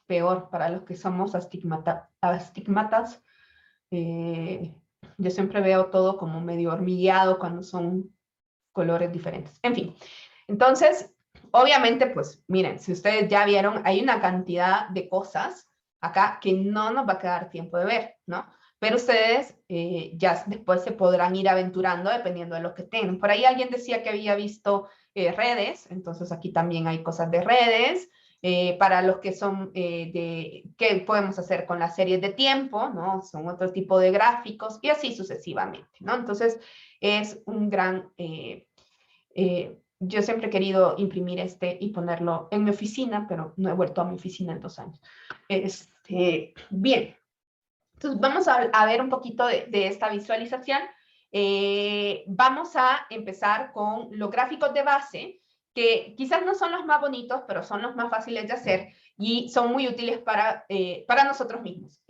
peor para los que somos astigmatas. Eh, yo siempre veo todo como medio hormigueado cuando son colores diferentes. En fin, entonces, obviamente, pues miren, si ustedes ya vieron, hay una cantidad de cosas acá que no nos va a quedar tiempo de ver, ¿no? Pero ustedes ya después se podrán ir aventurando dependiendo de lo que tengan. Por ahí alguien decía que había visto redes, entonces aquí también hay cosas de redes. Para los que son qué podemos hacer con las series de tiempo, ¿no? Son otro tipo de gráficos y así sucesivamente, ¿no? Entonces es un gran... yo siempre he querido imprimir y ponerlo en mi oficina, pero no he vuelto a mi oficina en 2 años. Bien, entonces vamos a ver un poquito de esta visualización. Vamos a empezar con los gráficos de base, que quizás no son los más bonitos, pero son los más fáciles de hacer y son muy útiles para nosotros mismos.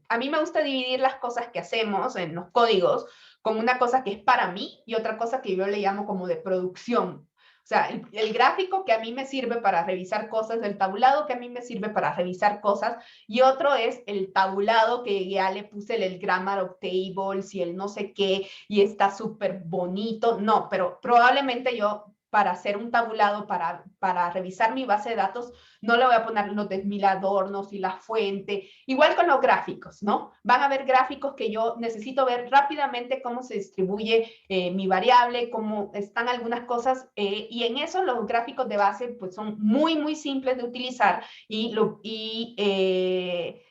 A mí me gusta dividir las cosas que hacemos en los códigos como una cosa que es para mí y otra cosa que yo le llamo como de producción. O sea, el gráfico que a mí me sirve para revisar cosas, el tablado que a mí me sirve para revisar cosas, y otro es el tabulado que ya le puse el grammar of tables y el no sé qué, y está súper bonito. No, pero probablemente yo para hacer un tabulado, para revisar mi base de datos, no le voy a poner los desmiladornos y la fuente. Igual con los gráficos, ¿no? Van a haber gráficos que yo necesito ver rápidamente cómo se distribuye mi variable, cómo están algunas cosas, y en eso los gráficos de base pues son muy, muy simples de utilizar y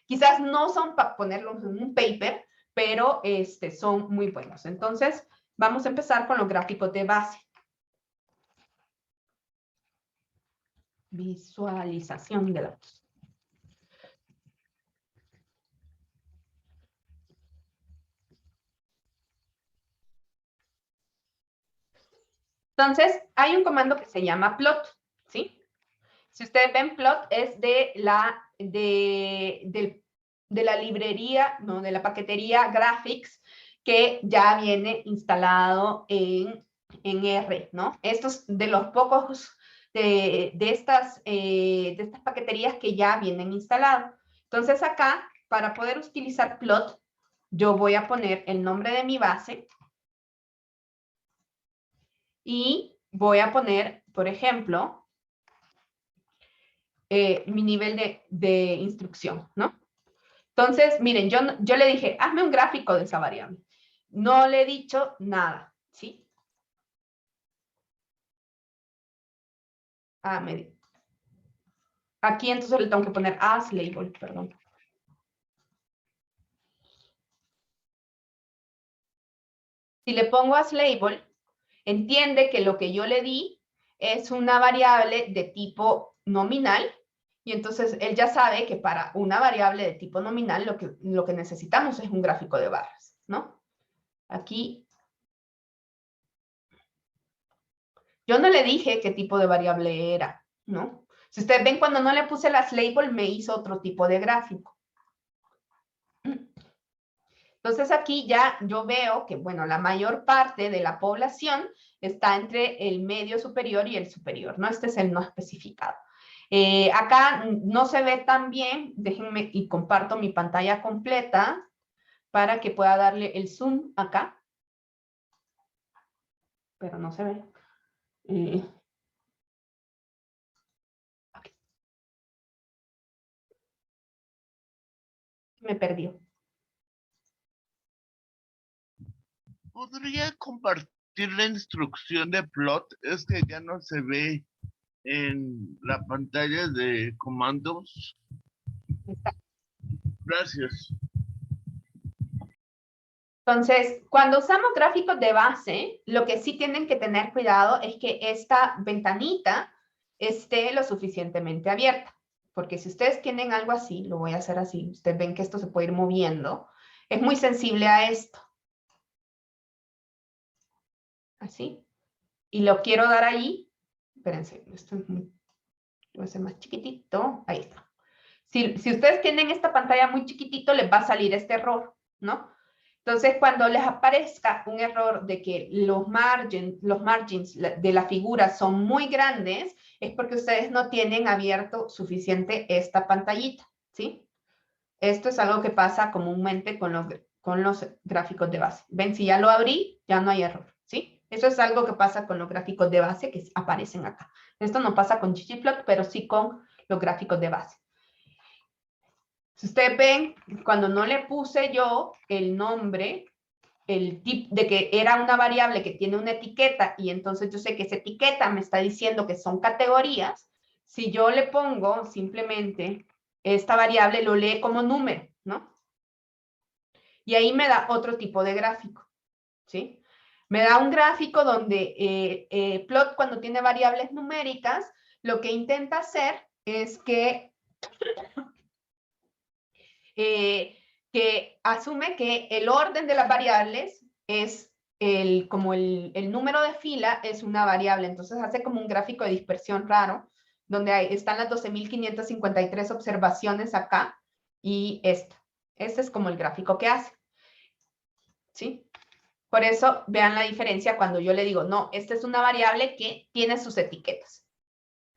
quizás no son para ponerlos en un paper, pero son muy buenos. Entonces, vamos a empezar con los gráficos de base. Visualización de datos. Entonces, hay un comando que se llama plot, ¿sí? Si ustedes ven, plot es de la librería, no, de la paquetería Graphics, que ya viene instalado en R, ¿no? Estos de los pocos de estas paqueterías que ya vienen instalados. Entonces acá, para poder utilizar plot, yo voy a poner el nombre de mi base y voy a poner, por ejemplo, mi nivel de instrucción, ¿no? Entonces, miren, yo le dije, hazme un gráfico de esa variable. No le he dicho nada, ¿sí? Aquí entonces le tengo que poner as label, perdón. Si le pongo as label, entiende que lo que yo le di es una variable de tipo nominal, y entonces él ya sabe que para una variable de tipo nominal lo que necesitamos es un gráfico de barras, ¿no? Aquí yo no le dije qué tipo de variable era, ¿no? Si ustedes ven, cuando no le puse las label, me hizo otro tipo de gráfico. Entonces aquí ya yo veo que, bueno, la mayor parte de la población está entre el medio superior y el superior, ¿no? Este es el no especificado. Acá no se ve tan bien, déjenme y comparto mi pantalla completa para que pueda darle el zoom acá. Pero no se ve. Okay. Me perdió. ¿Podría compartir la instrucción de plot? Es que ya no se ve en la pantalla de comandos. Gracias. Entonces, cuando usamos gráficos de base, lo que sí tienen que tener cuidado es que esta ventanita esté lo suficientemente abierta. Porque si ustedes tienen algo así, lo voy a hacer así, ustedes ven que esto se puede ir moviendo, es muy sensible a esto. Así. Y lo quiero dar ahí. Espérense, esto es muy, voy a hacer más chiquitito. Ahí está. Si ustedes tienen esta pantalla muy chiquitito, les va a salir este error, ¿no? Entonces, cuando les aparezca un error de que los margins de la figura son muy grandes, es porque ustedes no tienen abierto suficiente esta pantallita, ¿sí? Esto es algo que pasa comúnmente con los gráficos de base. Ven, si ya lo abrí, ya no hay error, ¿sí? Eso es algo que pasa con los gráficos de base que aparecen acá. Esto no pasa con ggplot, pero sí con los gráficos de base. Si ustedes ven, cuando no le puse yo el nombre, el tipo de que era una variable que tiene una etiqueta, y entonces yo sé que esa etiqueta me está diciendo que son categorías, si yo le pongo simplemente esta variable, lo lee como número, ¿no? Y ahí me da otro tipo de gráfico, ¿sí? Me da un gráfico donde plot, cuando tiene variables numéricas, lo que intenta hacer es que asume que el orden de las variables es como el número de fila es una variable. Entonces hace como un gráfico de dispersión raro, donde están las 12.553 observaciones acá y esta. Este es como el gráfico que hace. ¿Sí? Por eso vean la diferencia cuando yo le digo, no, esta es una variable que tiene sus etiquetas.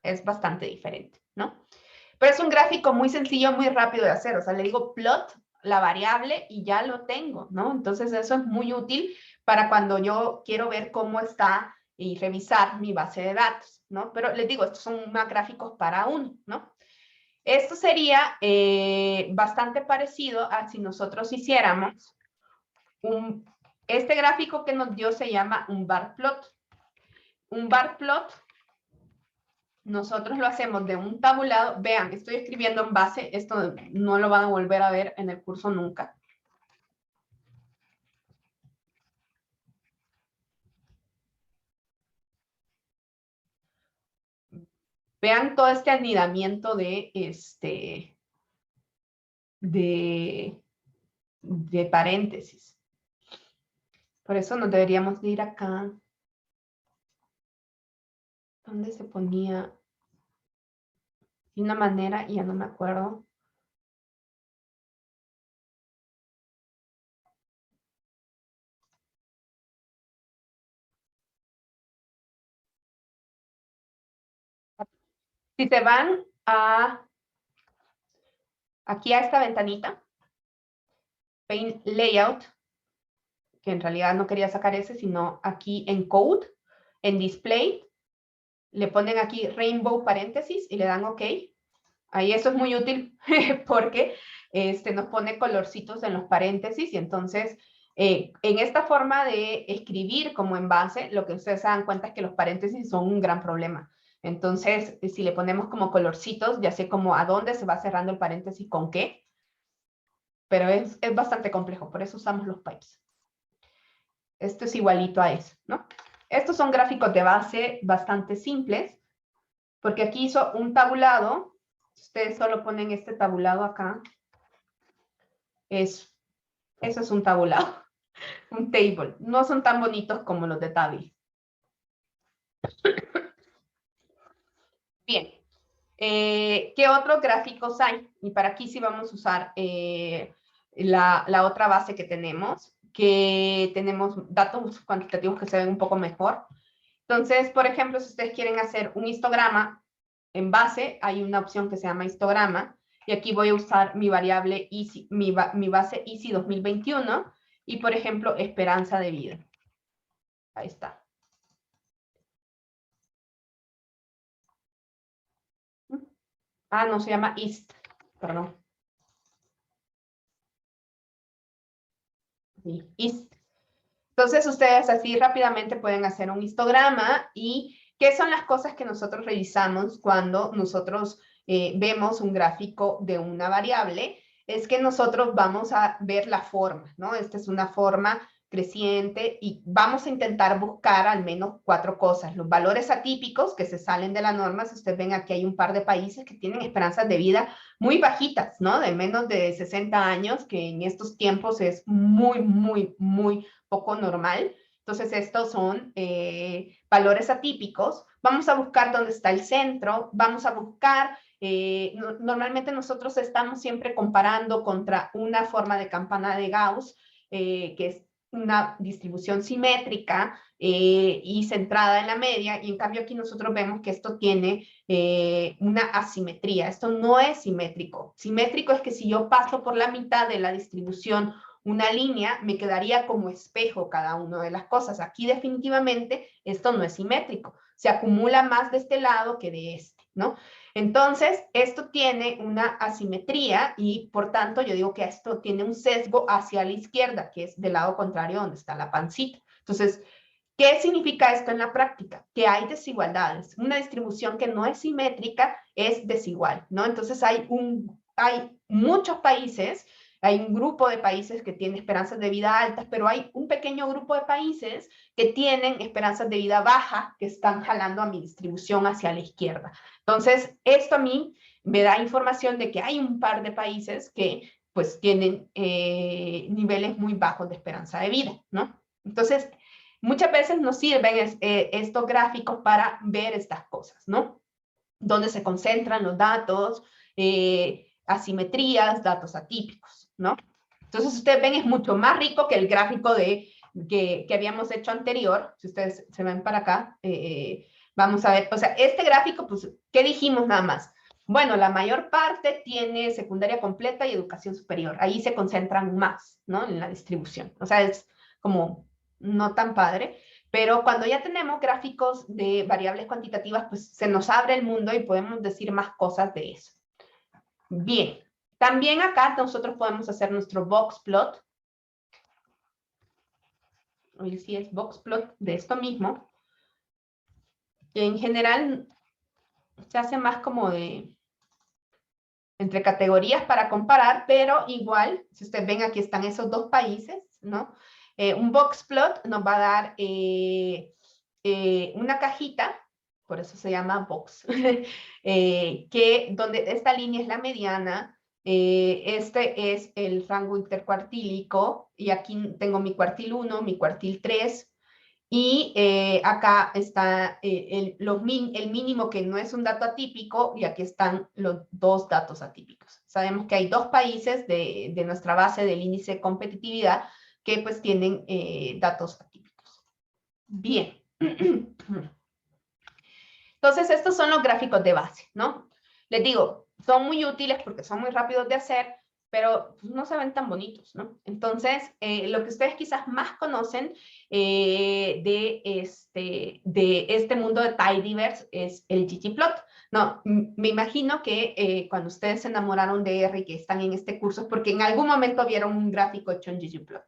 Es bastante diferente, ¿no? Pero es un gráfico muy sencillo, muy rápido de hacer. O sea, le digo plot, la variable, y ya lo tengo, ¿no? Entonces eso es muy útil para cuando yo quiero ver cómo está y revisar mi base de datos, ¿no? Pero les digo, estos son más gráficos para uno, ¿no? Esto sería bastante parecido a si nosotros hiciéramos este gráfico que nos dio se llama un bar plot. Un bar plot, nosotros lo hacemos de un tabulado. Vean, estoy escribiendo en base, esto no lo van a volver a ver en el curso nunca. Vean todo este anidamiento de paréntesis. Por eso nos deberíamos de ir acá. ¿Dónde se ponía? De una manera, ya no me acuerdo. Si se van aquí a esta ventanita, Paint Layout, que en realidad no quería sacar ese, sino aquí en Code, en Display, le ponen aquí Rainbow paréntesis y le dan OK. Ahí eso es muy útil porque nos pone colorcitos en los paréntesis y entonces en esta forma de escribir como en base, lo que ustedes se dan cuenta es que los paréntesis son un gran problema. Entonces, si le ponemos como colorcitos, ya sé como a dónde se va cerrando el paréntesis con qué, pero es bastante complejo, por eso usamos los pipes. Esto es igualito a eso, ¿no? Estos son gráficos de base bastante simples, porque aquí hizo un tabulado. Ustedes solo ponen este tabulado acá. Eso es un tabulado, un table. No son tan bonitos como los de Tabi. Bien. ¿Qué otros gráficos hay? Y para aquí sí vamos a usar la otra base que tenemos datos cuantitativos que se ven un poco mejor. Entonces, por ejemplo, si ustedes quieren hacer un histograma en base, hay una opción que se llama histograma, y aquí voy a usar mi variable EASY, mi base EASY 2021, y por ejemplo, esperanza de vida. Ahí está. Ah, no, se llama EAST, perdón. Sí, EAST. Entonces, ustedes así rápidamente pueden hacer un histograma. ¿Y qué son las cosas que nosotros revisamos cuando nosotros vemos un gráfico de una variable? Es que nosotros vamos a ver la forma, ¿no? Esta es una forma creciente y vamos a intentar buscar al menos 4 cosas. Los valores atípicos que se salen de la norma. Si ustedes ven aquí hay un par de países que tienen esperanzas de vida muy bajitas, ¿no? De menos de 60 años, que en estos tiempos es muy, muy, muy poco normal. Entonces, estos son valores atípicos. Vamos a buscar dónde está el centro, vamos a buscar, normalmente nosotros estamos siempre comparando contra una forma de campana de Gauss, que es una distribución simétrica y centrada en la media, y en cambio aquí nosotros vemos que esto tiene una asimetría. Esto no es simétrico. Simétrico es que si yo paso por la mitad de la distribución una línea, me quedaría como espejo cada una de las cosas. Aquí definitivamente esto no es simétrico. Se acumula más de este lado que de este, ¿no? Entonces, esto tiene una asimetría y, por tanto, yo digo que esto tiene un sesgo hacia la izquierda, que es del lado contrario donde está la pancita. Entonces, ¿qué significa esto en la práctica? Que hay desigualdades. Una distribución que no es simétrica es desigual, ¿no? Entonces, hay muchos países. Hay un grupo de países que tienen esperanzas de vida altas, pero hay un pequeño grupo de países que tienen esperanzas de vida bajas que están jalando a mi distribución hacia la izquierda. Entonces, esto a mí me da información de que hay un par de países que pues tienen niveles muy bajos de esperanza de vida, ¿no? Entonces, muchas veces nos sirven estos gráficos para ver estas cosas, ¿no? Donde se concentran los datos, asimetrías, datos atípicos, ¿no? Entonces, ustedes ven, es mucho más rico que el gráfico que habíamos hecho anterior. Si ustedes se ven para acá, vamos a ver, o sea, este gráfico, pues, ¿qué dijimos nada más? Bueno, la mayor parte tiene secundaria completa y educación superior. Ahí se concentran más, ¿no? En la distribución. O sea, es como no tan padre. Pero cuando ya tenemos gráficos de variables cuantitativas, pues se nos abre el mundo y podemos decir más cosas de eso. Bien, también acá nosotros podemos hacer nuestro box plot. Hoy sí es box plot de esto mismo. Que en general se hace más como de entre categorías para comparar, pero igual, si ustedes ven, aquí están esos dos países, ¿no? Un box plot nos va a dar una cajita, por eso se llama box, donde esta línea es la mediana, este es el rango intercuartílico, y aquí tengo mi cuartil 1, mi cuartil 3, y acá está el mínimo, que no es un dato atípico, y aquí están los dos datos atípicos. Sabemos que hay dos países de nuestra base del índice de competitividad que pues tienen datos atípicos. Bien. Entonces, estos son los gráficos de base, ¿no? Les digo, son muy útiles porque son muy rápidos de hacer, pero pues, no se ven tan bonitos, ¿no? Entonces, lo que ustedes quizás más conocen de este mundo de Tidyverse es el ggplot. No, me imagino que cuando ustedes se enamoraron de R y que están en este curso es porque en algún momento vieron un gráfico hecho en ggplot.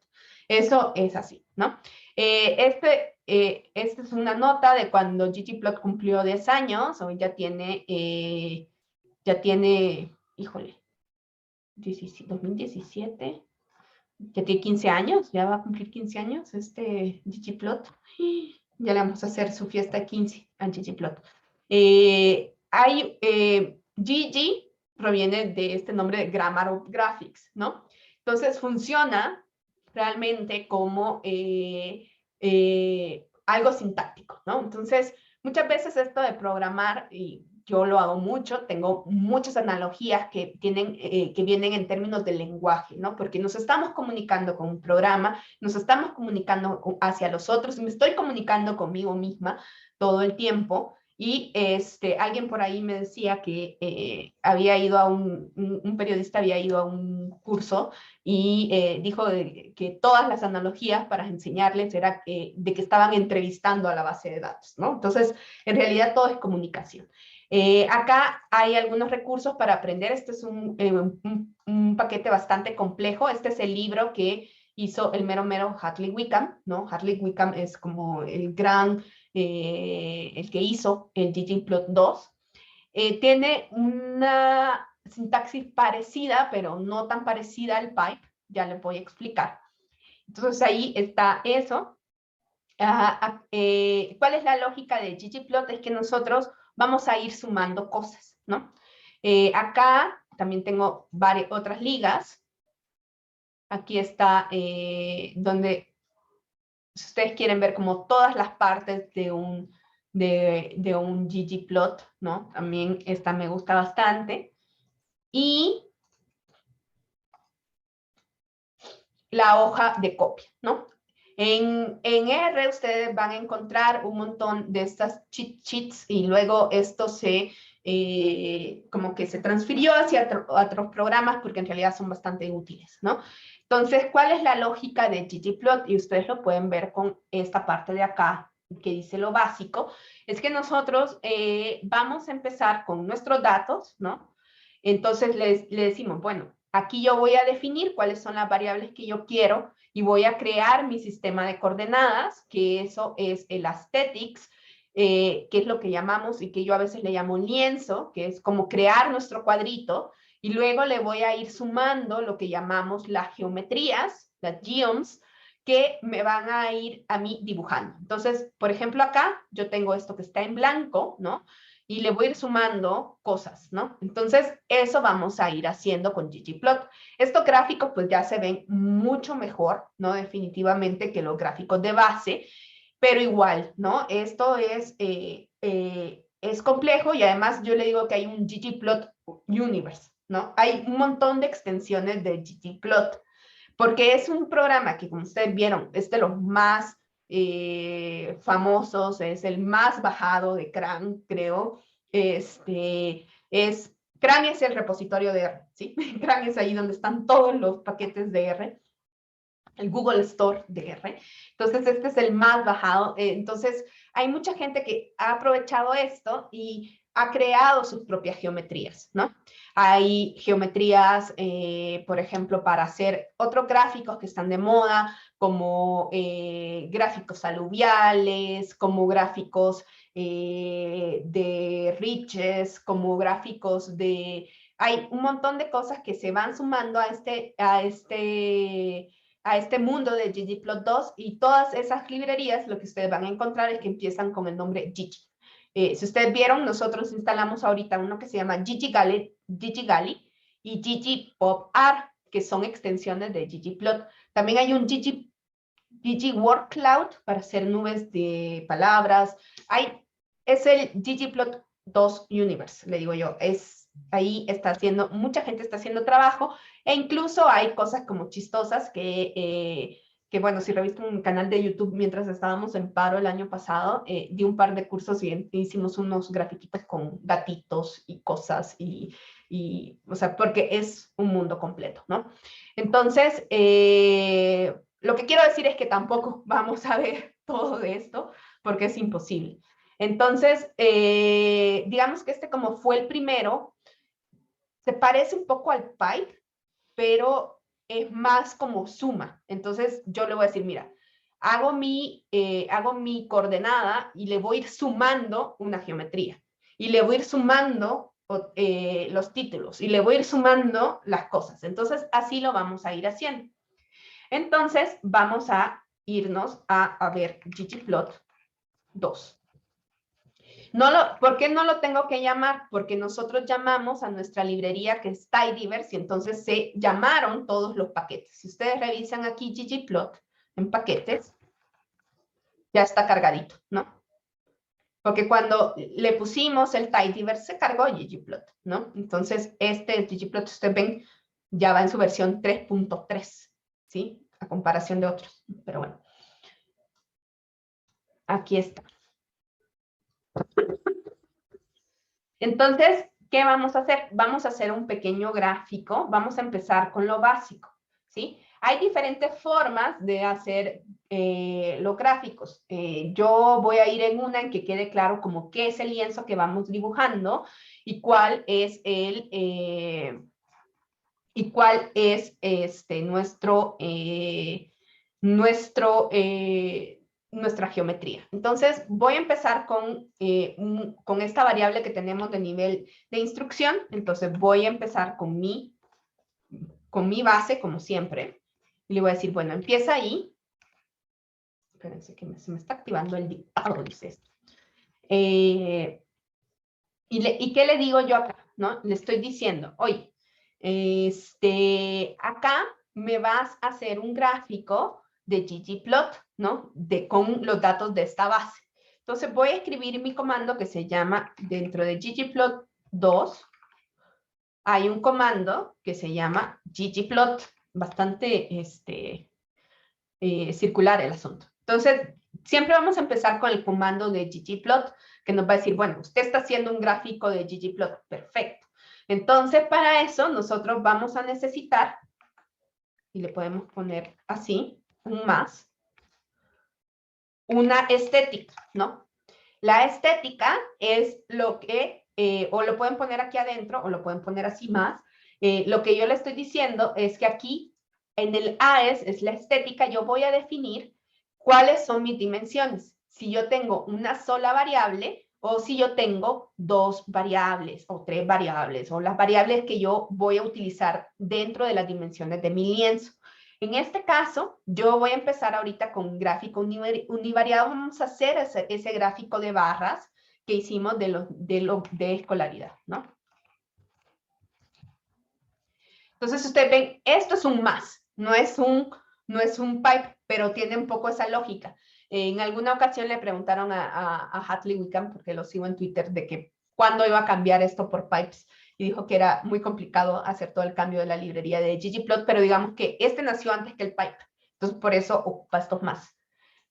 Eso es así, ¿no? Esta es una nota de cuando ggplot cumplió 10 años, hoy ya tiene, híjole, 2017, ya tiene 15 años, ya va a cumplir 15 años este ggplot. Ya le vamos a hacer su fiesta de 15 a ggplot. Gg proviene de este nombre de Grammar of Graphics, ¿no? Entonces funciona realmente como algo sintáctico, ¿no? Entonces, muchas veces esto de programar, y yo lo hago mucho, tengo muchas analogías que vienen en términos de lenguaje, ¿no? Porque nos estamos comunicando con un programa, nos estamos comunicando hacia los otros, me estoy comunicando conmigo misma todo el tiempo. Y alguien por ahí me decía que había ido a un periodista había ido a un curso y dijo que todas las analogías para enseñarles era de que estaban entrevistando a la base de datos, ¿no? Entonces, en realidad todo es comunicación. Acá hay algunos recursos para aprender. Este es un paquete bastante complejo. Este es el libro que hizo el mero Hartley Wickham, ¿no? Hartley Wickham es como el que hizo el ggplot 2. Tiene una sintaxis parecida, pero no tan parecida al pipe, ya les voy a explicar. Entonces ahí está eso. ¿Cuál es la lógica de ggplot? Es que nosotros vamos a ir sumando cosas, ¿no? Acá también tengo varias otras ligas. Aquí está donde, si ustedes quieren ver como todas las partes de un ggplot, ¿no? También esta me gusta bastante. Y la hoja de copia, ¿no? En R ustedes van a encontrar un montón de estas cheat sheets y luego esto como que se transfirió hacia otros programas porque en realidad son bastante útiles, ¿no? Entonces, ¿cuál es la lógica de ggplot? Y ustedes lo pueden ver con esta parte de acá que dice lo básico. Es que nosotros vamos a empezar con nuestros datos, ¿no? Entonces le decimos, bueno, aquí yo voy a definir cuáles son las variables que yo quiero y voy a crear mi sistema de coordenadas, que eso es el aesthetics, que es lo que llamamos y que yo a veces le llamo lienzo, que es como crear nuestro cuadrito, y luego le voy a ir sumando lo que llamamos las geometrías, las geoms, que me van a ir a mí dibujando. Entonces, por ejemplo, acá yo tengo esto que está en blanco, ¿no? Y le voy a ir sumando cosas, ¿no? Entonces, eso vamos a ir haciendo con ggplot. Estos gráficos pues ya se ven mucho mejor, ¿no? Definitivamente que los gráficos de base, pero igual, ¿no? Esto es complejo y además yo le digo que hay un ggplot universe, ¿no? Hay un montón de extensiones de ggplot, porque es un programa que, como ustedes vieron, es de los más famosos, es el más bajado de CRAN, creo. CRAN es el repositorio de R, ¿sí? CRAN es ahí donde están todos los paquetes de R. el Google Store de R. Entonces, este es el más bajado. Entonces, hay mucha gente que ha aprovechado esto y ha creado sus propias geometrías, ¿no? Hay geometrías, por ejemplo, para hacer otros gráficos que están de moda, como gráficos aluviales, como gráficos de riches, como gráficos de... Hay un montón de cosas que se van sumando a este mundo de ggplot2 y todas esas librerías lo que ustedes van a encontrar es que empiezan con el nombre Gigi. Si ustedes vieron, nosotros instalamos ahorita uno que se llama Gigi Galley y ggpopr, que son extensiones de ggplot. También hay un Gigi Word Cloud para hacer nubes de palabras. Es el ggplot2 Universe, le digo yo. Ahí mucha gente está haciendo trabajo e incluso hay cosas como chistosas que bueno, si revisan mi canal de YouTube mientras estábamos en paro el año pasado, di un par de cursos y hicimos unos grafiquitos con gatitos y cosas o sea, porque es un mundo completo, ¿no? Entonces, lo que quiero decir es que tampoco vamos a ver todo de esto porque es imposible. Entonces, digamos que este como fue el primero, se parece un poco al pipe, pero es más como suma. Entonces yo le voy a decir, mira, hago mi coordenada y le voy a ir sumando una geometría. Y le voy a ir sumando los títulos. Y le voy a ir sumando las cosas. Entonces así lo vamos a ir haciendo. Entonces vamos a irnos a ver ggplot2. ¿Por qué no lo tengo que llamar? Porque nosotros llamamos a nuestra librería que es Tidyverse y entonces se llamaron todos los paquetes. Si ustedes revisan aquí ggplot en paquetes, ya está cargadito, ¿no? Porque cuando le pusimos el Tidyverse se cargó ggplot, ¿no? Entonces este ggplot, ustedes ven, ya va en su versión 3.3, ¿sí? A comparación de otros, pero bueno. Aquí está. Entonces, ¿qué vamos a hacer? Vamos a hacer un pequeño gráfico. Vamos a empezar con lo básico, ¿sí? Hay diferentes formas de hacer los gráficos. Yo voy a ir en una en que quede claro como qué es el lienzo que vamos dibujando y cuál es nuestra geometría. Entonces, voy a empezar con esta variable que tenemos de nivel de instrucción. Entonces, voy a empezar con mi base, como siempre. Y le voy a decir, bueno, empieza ahí. Espérense que se me está activando el dictado, dice esto. ¿Y qué le digo yo acá? ¿No? Le estoy diciendo, oye, acá me vas a hacer un gráfico de ggplot, ¿no? Con los datos de esta base. Entonces voy a escribir mi comando que se llama, dentro de ggplot2, hay un comando que se llama ggplot, bastante circular el asunto. Entonces, siempre vamos a empezar con el comando de ggplot, que nos va a decir, bueno, usted está haciendo un gráfico de ggplot, perfecto. Entonces, para eso, nosotros vamos a necesitar, y le podemos poner así, un más, una estética, ¿no? La estética es lo que, o lo pueden poner aquí adentro, o lo pueden poner así más. Lo que yo le estoy diciendo es que aquí, en el AES, es la estética, yo voy a definir cuáles son mis dimensiones. Si yo tengo una sola variable, o si yo tengo 2 variables, o 3 variables, o las variables que yo voy a utilizar dentro de las dimensiones de mi lienzo. En este caso, yo voy a empezar ahorita con un gráfico univariado. Vamos a hacer ese gráfico de barras que hicimos de escolaridad, ¿no? Entonces, ustedes ven, esto es un más, no es un pipe, pero tiene un poco esa lógica. En alguna ocasión le preguntaron a Hatley Wickham, porque lo sigo en Twitter, de que cuándo iba a cambiar esto por pipes, y dijo que era muy complicado hacer todo el cambio de la librería de ggplot, pero digamos que este nació antes que el pipe, entonces por eso ocupa estos más.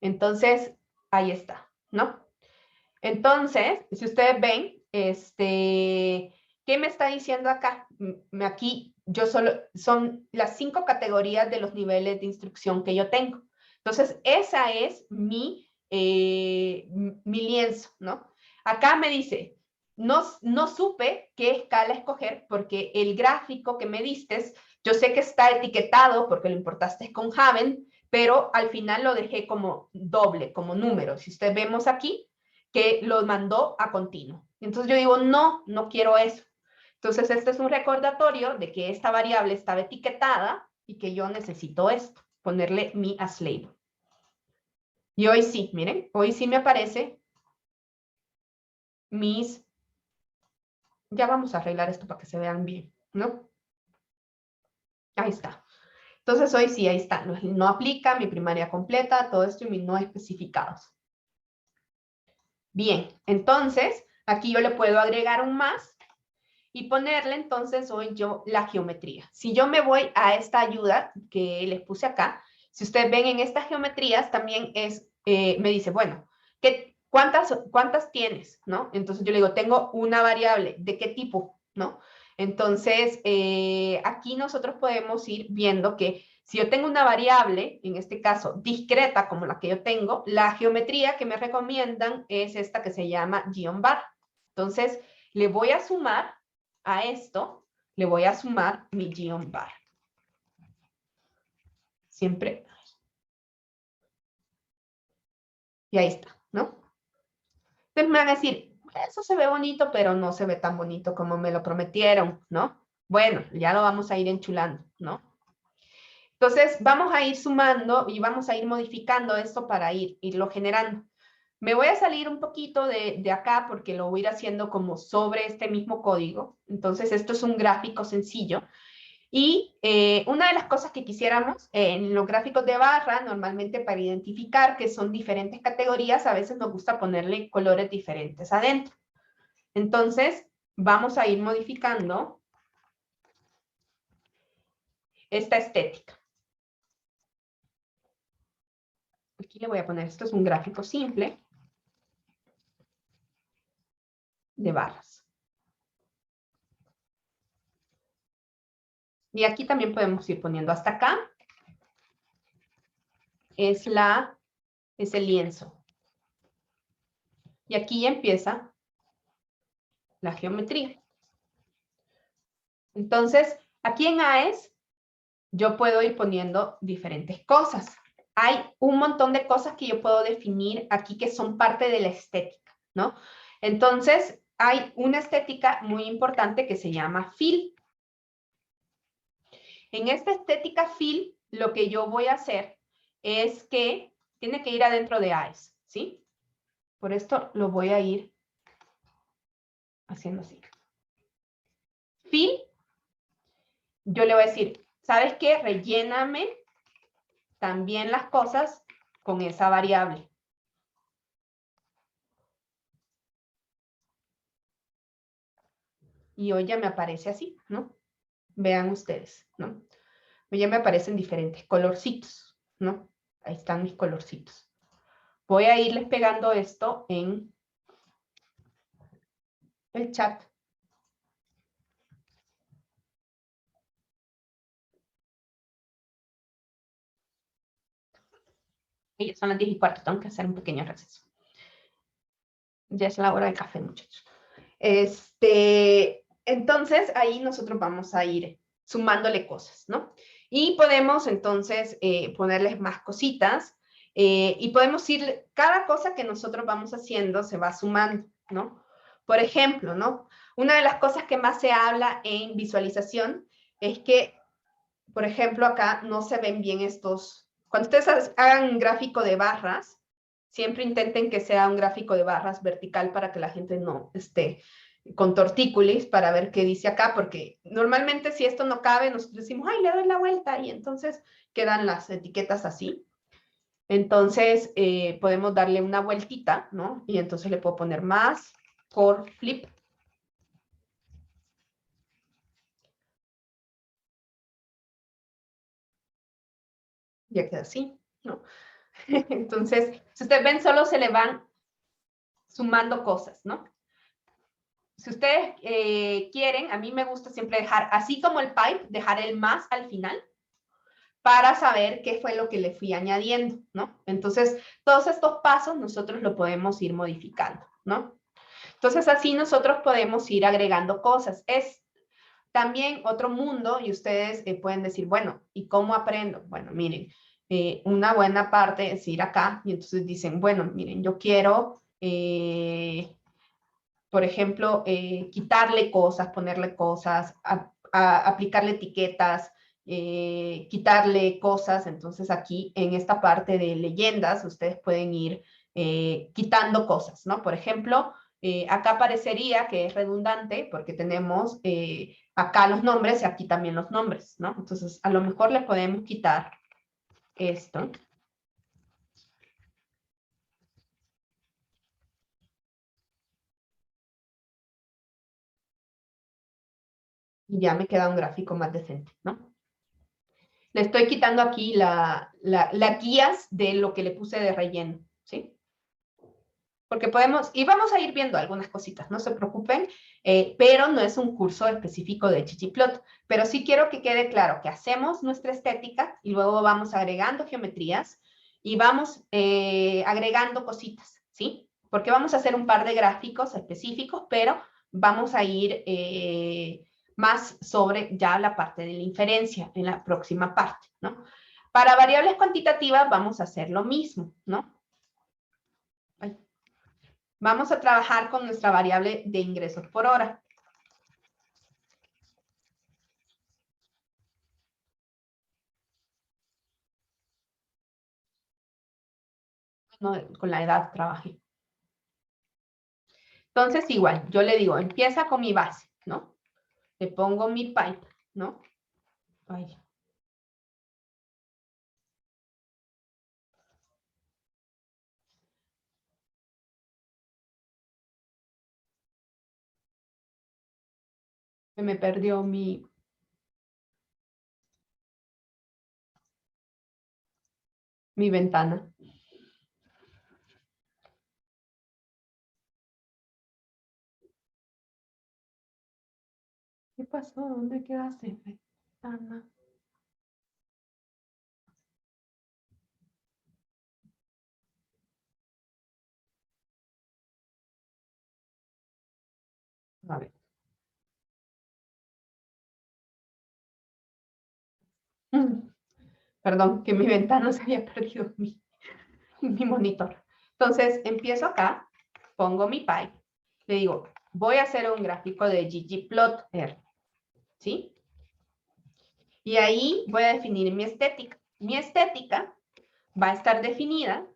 Entonces, ahí está, ¿no? Entonces, si ustedes ven, ¿Qué me está diciendo acá? Aquí yo solo, son las 5 categorías de los niveles de instrucción que yo tengo. Entonces, esa es mi lienzo, ¿no? Acá me dice, no supe qué escala escoger porque el gráfico que me diste, yo sé que está etiquetado porque lo importaste con Haven, pero al final lo dejé como doble, como número. Si ustedes vemos aquí, que lo mandó a continuo. Entonces yo digo, no quiero eso. Entonces este es un recordatorio de que esta variable estaba etiquetada y que yo necesito esto, ponerle mi as label. Y hoy sí, miren, hoy sí me aparece mis... Ya vamos a arreglar esto para que se vean bien, ¿no? Ahí está. Entonces hoy sí, ahí está. No aplica mi primaria completa, todo esto y mis no especificados. Bien, entonces aquí yo le puedo agregar un más y ponerle entonces hoy yo la geometría. Si yo me voy a esta ayuda que les puse acá, si ustedes ven en estas geometrías también es, me dice, bueno, ¿cuántas tienes? ¿No? Entonces yo le digo, tengo una variable, ¿de qué tipo? ¿No? Entonces, aquí nosotros podemos ir viendo que si yo tengo una variable, en este caso discreta como la que yo tengo, la geometría que me recomiendan es esta que se llama geonbar. Entonces, le voy a sumar a esto, le voy a sumar mi geonbar. Siempre. Y ahí está, ¿no? Entonces me van a decir, eso se ve bonito, pero no se ve tan bonito como me lo prometieron, ¿no? Bueno, ya lo vamos a ir enchulando, ¿no? Entonces, vamos a ir sumando y vamos a ir modificando esto para irlo generando. Me voy a salir un poquito de acá porque lo voy a ir haciendo como sobre este mismo código. Entonces, esto es un gráfico sencillo. Y una de las cosas que quisiéramos en los gráficos de barra, normalmente para identificar que son diferentes categorías, a veces nos gusta ponerle colores diferentes adentro. Entonces, vamos a ir modificando esta estética. Aquí le voy a poner, esto es un gráfico simple de barras. Y aquí también podemos ir poniendo hasta acá. Es el lienzo. Y aquí ya empieza la geometría. Entonces, aquí en AES, yo puedo ir poniendo diferentes cosas. Hay un montón de cosas que yo puedo definir aquí que son parte de la estética, ¿no? Entonces, hay una estética muy importante que se llama fill. En esta estética fill, lo que yo voy a hacer es que tiene que ir adentro de AES, ¿sí? Por esto lo voy a ir haciendo así. Fill, yo le voy a decir, ¿sabes qué? Relléname también las cosas con esa variable. Y hoy ya me aparece así, ¿no? Vean ustedes, ¿no? Hoy ya me aparecen diferentes colorcitos, ¿no? Ahí están mis colorcitos. Voy a irles pegando esto en el chat. Y ya son las 10:15, tengo que hacer un pequeño receso. Ya es la hora del café, muchachos. Entonces, ahí nosotros vamos a ir sumándole cosas, ¿no? Y podemos entonces ponerles más cositas y podemos ir, cada cosa que nosotros vamos haciendo se va sumando, ¿no? Por ejemplo, ¿no? Una de las cosas que más se habla en visualización es que, por ejemplo, acá no se ven bien estos, cuando ustedes hagan un gráfico de barras, siempre intenten que sea un gráfico de barras vertical para que la gente no esté con tortícolis para ver qué dice acá, porque normalmente si esto no cabe, nosotros decimos, ay, le doy la vuelta y entonces quedan las etiquetas así. Entonces podemos darle una vueltita, ¿no? Y entonces le puedo poner más por flip. Ya queda así, ¿no? Entonces, si ustedes ven, solo se le van sumando cosas, ¿no? Si ustedes quieren, a mí me gusta siempre dejar, así como el pipe, dejar el más al final para saber qué fue lo que le fui añadiendo, ¿no? Entonces, todos estos pasos nosotros lo podemos ir modificando, ¿no? Entonces, así nosotros podemos ir agregando cosas. Es también otro mundo y ustedes pueden decir, bueno, ¿y cómo aprendo? Bueno, miren, una buena parte es ir acá y entonces dicen, bueno, miren, yo quiero, por ejemplo, quitarle cosas, ponerle cosas, aplicarle etiquetas, quitarle cosas. Entonces aquí en esta parte de leyendas ustedes pueden ir quitando cosas, ¿no? Por ejemplo, acá parecería que es redundante porque tenemos acá los nombres y aquí también los nombres, ¿no? Entonces a lo mejor le podemos quitar esto. Y ya me queda un gráfico más decente, ¿no? Le estoy quitando aquí las guías de lo que le puse de relleno, ¿sí? Porque podemos, y vamos a ir viendo algunas cositas, no se preocupen, pero no es un curso específico de ggplot, pero sí quiero que quede claro que hacemos nuestra estética y luego vamos agregando geometrías y vamos agregando cositas, ¿sí? Porque vamos a hacer un par de gráficos específicos, pero vamos a ir más sobre ya la parte de la inferencia en la próxima parte, ¿no? Para variables cuantitativas vamos a hacer lo mismo, ¿no? Vamos a trabajar con nuestra variable de ingresos por hora. No, con la edad trabajé. Entonces, igual, yo le digo, empieza con mi base, ¿no? Le pongo mi pipe, ¿no? Ay. Se me perdió mi ventana. ¿Qué pasó? ¿Dónde quedaste, ventana? A ver. Perdón, que mi ventana se había perdido mi monitor. Entonces, empiezo acá, pongo mi pipe, le digo, voy a hacer un gráfico de ggplot-r, ¿sí? Y ahí voy a definir mi estética. Mi estética va a estar definida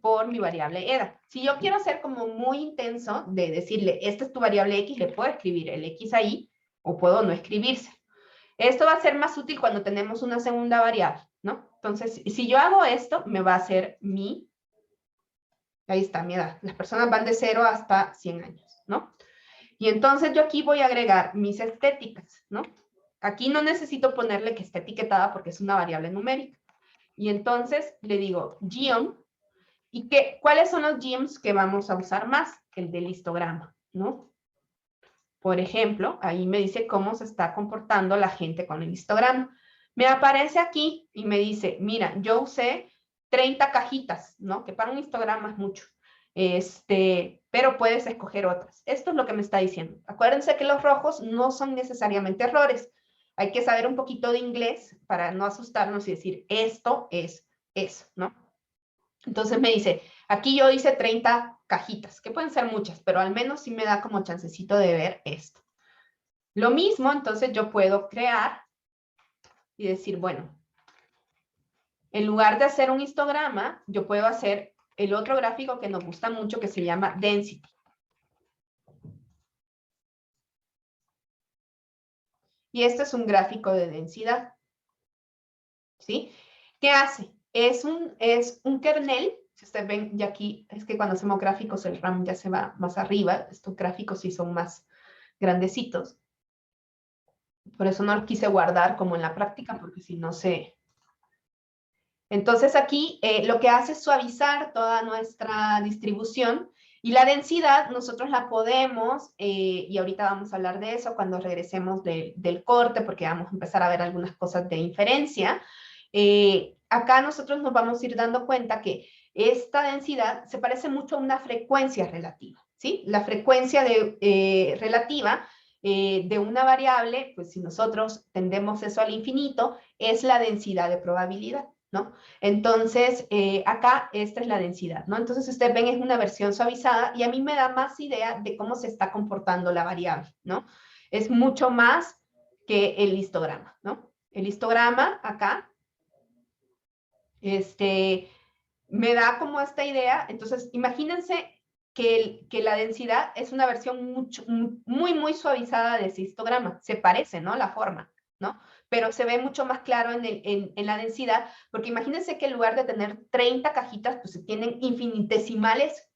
por mi variable edad. Si yo quiero ser como muy intenso de decirle, esta es tu variable X, le puedo escribir el X ahí o puedo no escribirse. Esto va a ser más útil cuando tenemos una segunda variable, ¿no? Entonces, si yo hago esto, me va a hacer ahí está mi edad. Las personas van de 0 hasta 100 años, ¿no? Y entonces yo aquí voy a agregar mis estéticas, ¿no? Aquí no necesito ponerle que esté etiquetada porque es una variable numérica. Y entonces le digo geom, ¿y cuáles son los geoms que vamos a usar más? El del histograma, ¿no? Por ejemplo, ahí me dice cómo se está comportando la gente con el histograma. Me aparece aquí y me dice, mira, yo usé 30 cajitas, ¿no? Que para un histograma es mucho. Pero puedes escoger otras. Esto es lo que me está diciendo. Acuérdense que los rojos no son necesariamente errores. Hay que saber un poquito de inglés para no asustarnos y decir, esto es eso, ¿no? Entonces me dice, aquí yo hice 30 cajitas, que pueden ser muchas, pero al menos sí me da como chancecito de ver esto. Lo mismo, entonces yo puedo crear y decir, bueno, en lugar de hacer un histograma, yo puedo hacer el otro gráfico que nos gusta mucho que se llama density. Y este es un gráfico de densidad. ¿Sí? ¿Qué hace? Es un kernel. Si ustedes ven, ya aquí, es que cuando hacemos gráficos el RAM ya se va más arriba. Estos gráficos sí son más grandecitos. Por eso no los quise guardar como en la práctica, porque si no se... Entonces aquí lo que hace es suavizar toda nuestra distribución Y la densidad nosotros la podemos, y ahorita vamos a hablar de eso cuando regresemos del corte, porque vamos a empezar a ver algunas cosas de inferencia. Acá nosotros nos vamos a ir dando cuenta que esta densidad se parece mucho a una frecuencia relativa, ¿sí? La frecuencia relativa de una variable, pues si nosotros tendemos eso al infinito, es la densidad de probabilidad, ¿no? Entonces, acá esta es la densidad, ¿no? Entonces, ustedes ven, es una versión suavizada y a mí me da más idea de cómo se está comportando la variable, ¿no? Es mucho más que el histograma, ¿no? El histograma acá, me da como esta idea. Entonces, imagínense que la densidad es una versión muy suavizada de ese histograma. Se parece, ¿no? La forma, ¿no? Pero se ve mucho más claro en la densidad, porque imagínense que en lugar de tener 30 cajitas, pues se tienen infinitesimales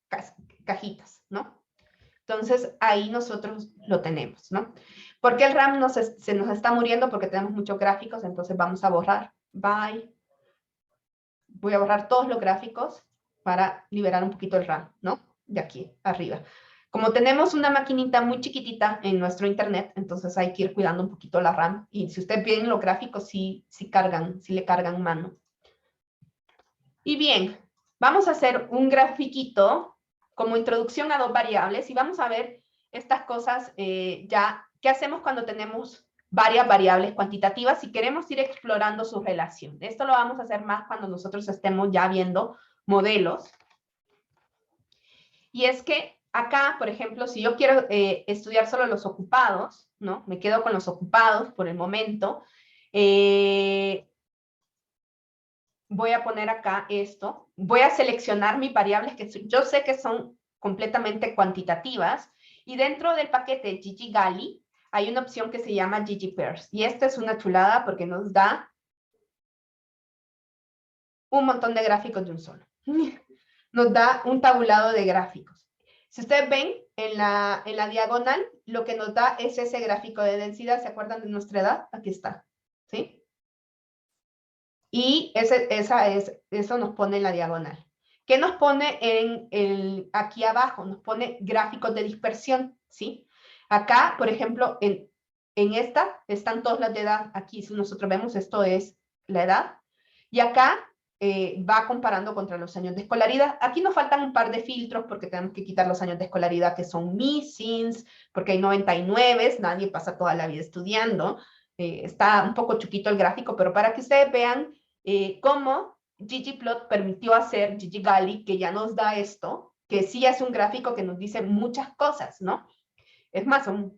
cajitas, ¿no? Entonces, ahí nosotros lo tenemos, ¿no? ¿Por qué el RAM se nos está muriendo? Porque tenemos muchos gráficos, entonces vamos a borrar. Bye. Voy a borrar todos los gráficos para liberar un poquito el RAM, ¿no? De aquí arriba. Como tenemos una maquinita muy chiquitita en nuestro internet, entonces hay que ir cuidando un poquito la RAM. Y si ustedes ven los gráficos, sí le cargan mano. Y bien, vamos a hacer un grafiquito como introducción a dos variables y vamos a ver estas cosas ya. ¿Qué hacemos cuando tenemos varias variables cuantitativas y queremos ir explorando su relación? Esto lo vamos a hacer más cuando nosotros estemos ya viendo modelos. Y es que acá, por ejemplo, si yo quiero estudiar solo los ocupados, ¿no? Me quedo con los ocupados por el momento. Voy a poner acá esto. Voy a seleccionar mis variables que yo sé que son completamente cuantitativas. Y dentro del paquete gggali hay una opción que se llama ggpairs. Y esta es una chulada porque nos da un montón de gráficos de un solo. Nos da un tabulado de gráficos. Si ustedes ven en la diagonal, lo que nos da es ese gráfico de densidad. ¿Se acuerdan de nuestra edad? Aquí está. ¿Sí? Y eso nos pone en la diagonal. ¿Qué nos pone aquí abajo? Nos pone gráficos de dispersión, ¿sí? Acá, por ejemplo, en esta están todas las de edad. Aquí, si nosotros vemos, esto es la edad. Y acá va comparando contra los años de escolaridad. Aquí nos faltan un par de filtros porque tenemos que quitar los años de escolaridad que son missings, porque hay 99, nadie pasa toda la vida estudiando. Está un poco chiquito el gráfico, pero para que ustedes vean cómo ggplot permitió hacer gggali, que ya nos da esto, que sí es un gráfico que nos dice muchas cosas, ¿no? Es más, son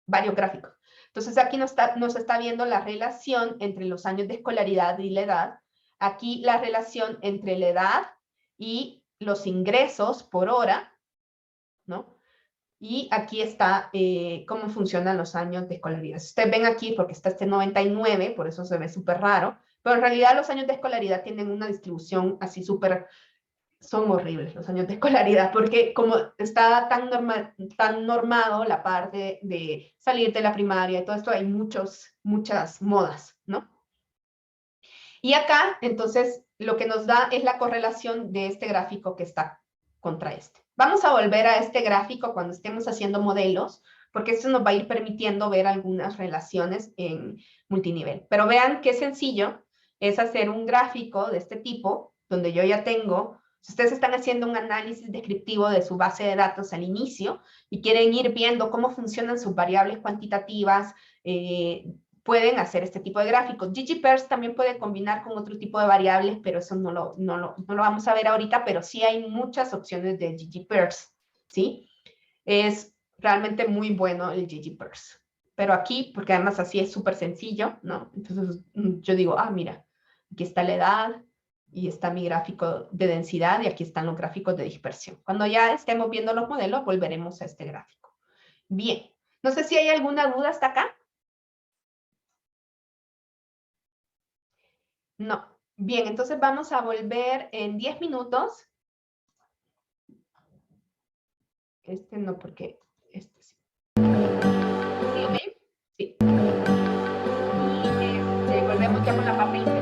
varios gráficos. Entonces aquí nos está viendo la relación entre los años de escolaridad y la edad. Aquí la relación entre la edad y los ingresos por hora, ¿no? Y aquí está cómo funcionan los años de escolaridad. Ustedes ven aquí, porque está este 99, por eso se ve súper raro, pero en realidad los años de escolaridad tienen una distribución así súper, son horribles los años de escolaridad, porque como está tan normado la parte de salir de la primaria y todo esto, hay muchas modas, ¿no? Y acá, entonces, lo que nos da es la correlación de este gráfico que está contra este. Vamos a volver a este gráfico cuando estemos haciendo modelos, porque esto nos va a ir permitiendo ver algunas relaciones en multinivel. Pero vean qué sencillo es hacer un gráfico de este tipo, donde yo ya tengo, si ustedes están haciendo un análisis descriptivo de su base de datos al inicio y quieren ir viendo cómo funcionan sus variables cuantitativas, pueden hacer este tipo de gráficos. ggpairs también puede combinar con otro tipo de variables, pero eso no lo vamos a ver ahorita, pero sí hay muchas opciones de ggpairs, ¿sí? Es realmente muy bueno el ggpairs. Pero aquí, porque además así es súper sencillo, ¿no? Entonces yo digo, mira, aquí está la edad, y está mi gráfico de densidad, y aquí están los gráficos de dispersión. Cuando ya estemos viendo los modelos, volveremos a este gráfico. Bien, no sé si hay alguna duda hasta acá. No. Bien, entonces vamos a volver en 10 minutos. Este no, porque este sí. ¿Sí, ok? Sí. Y volvemos ya con la parte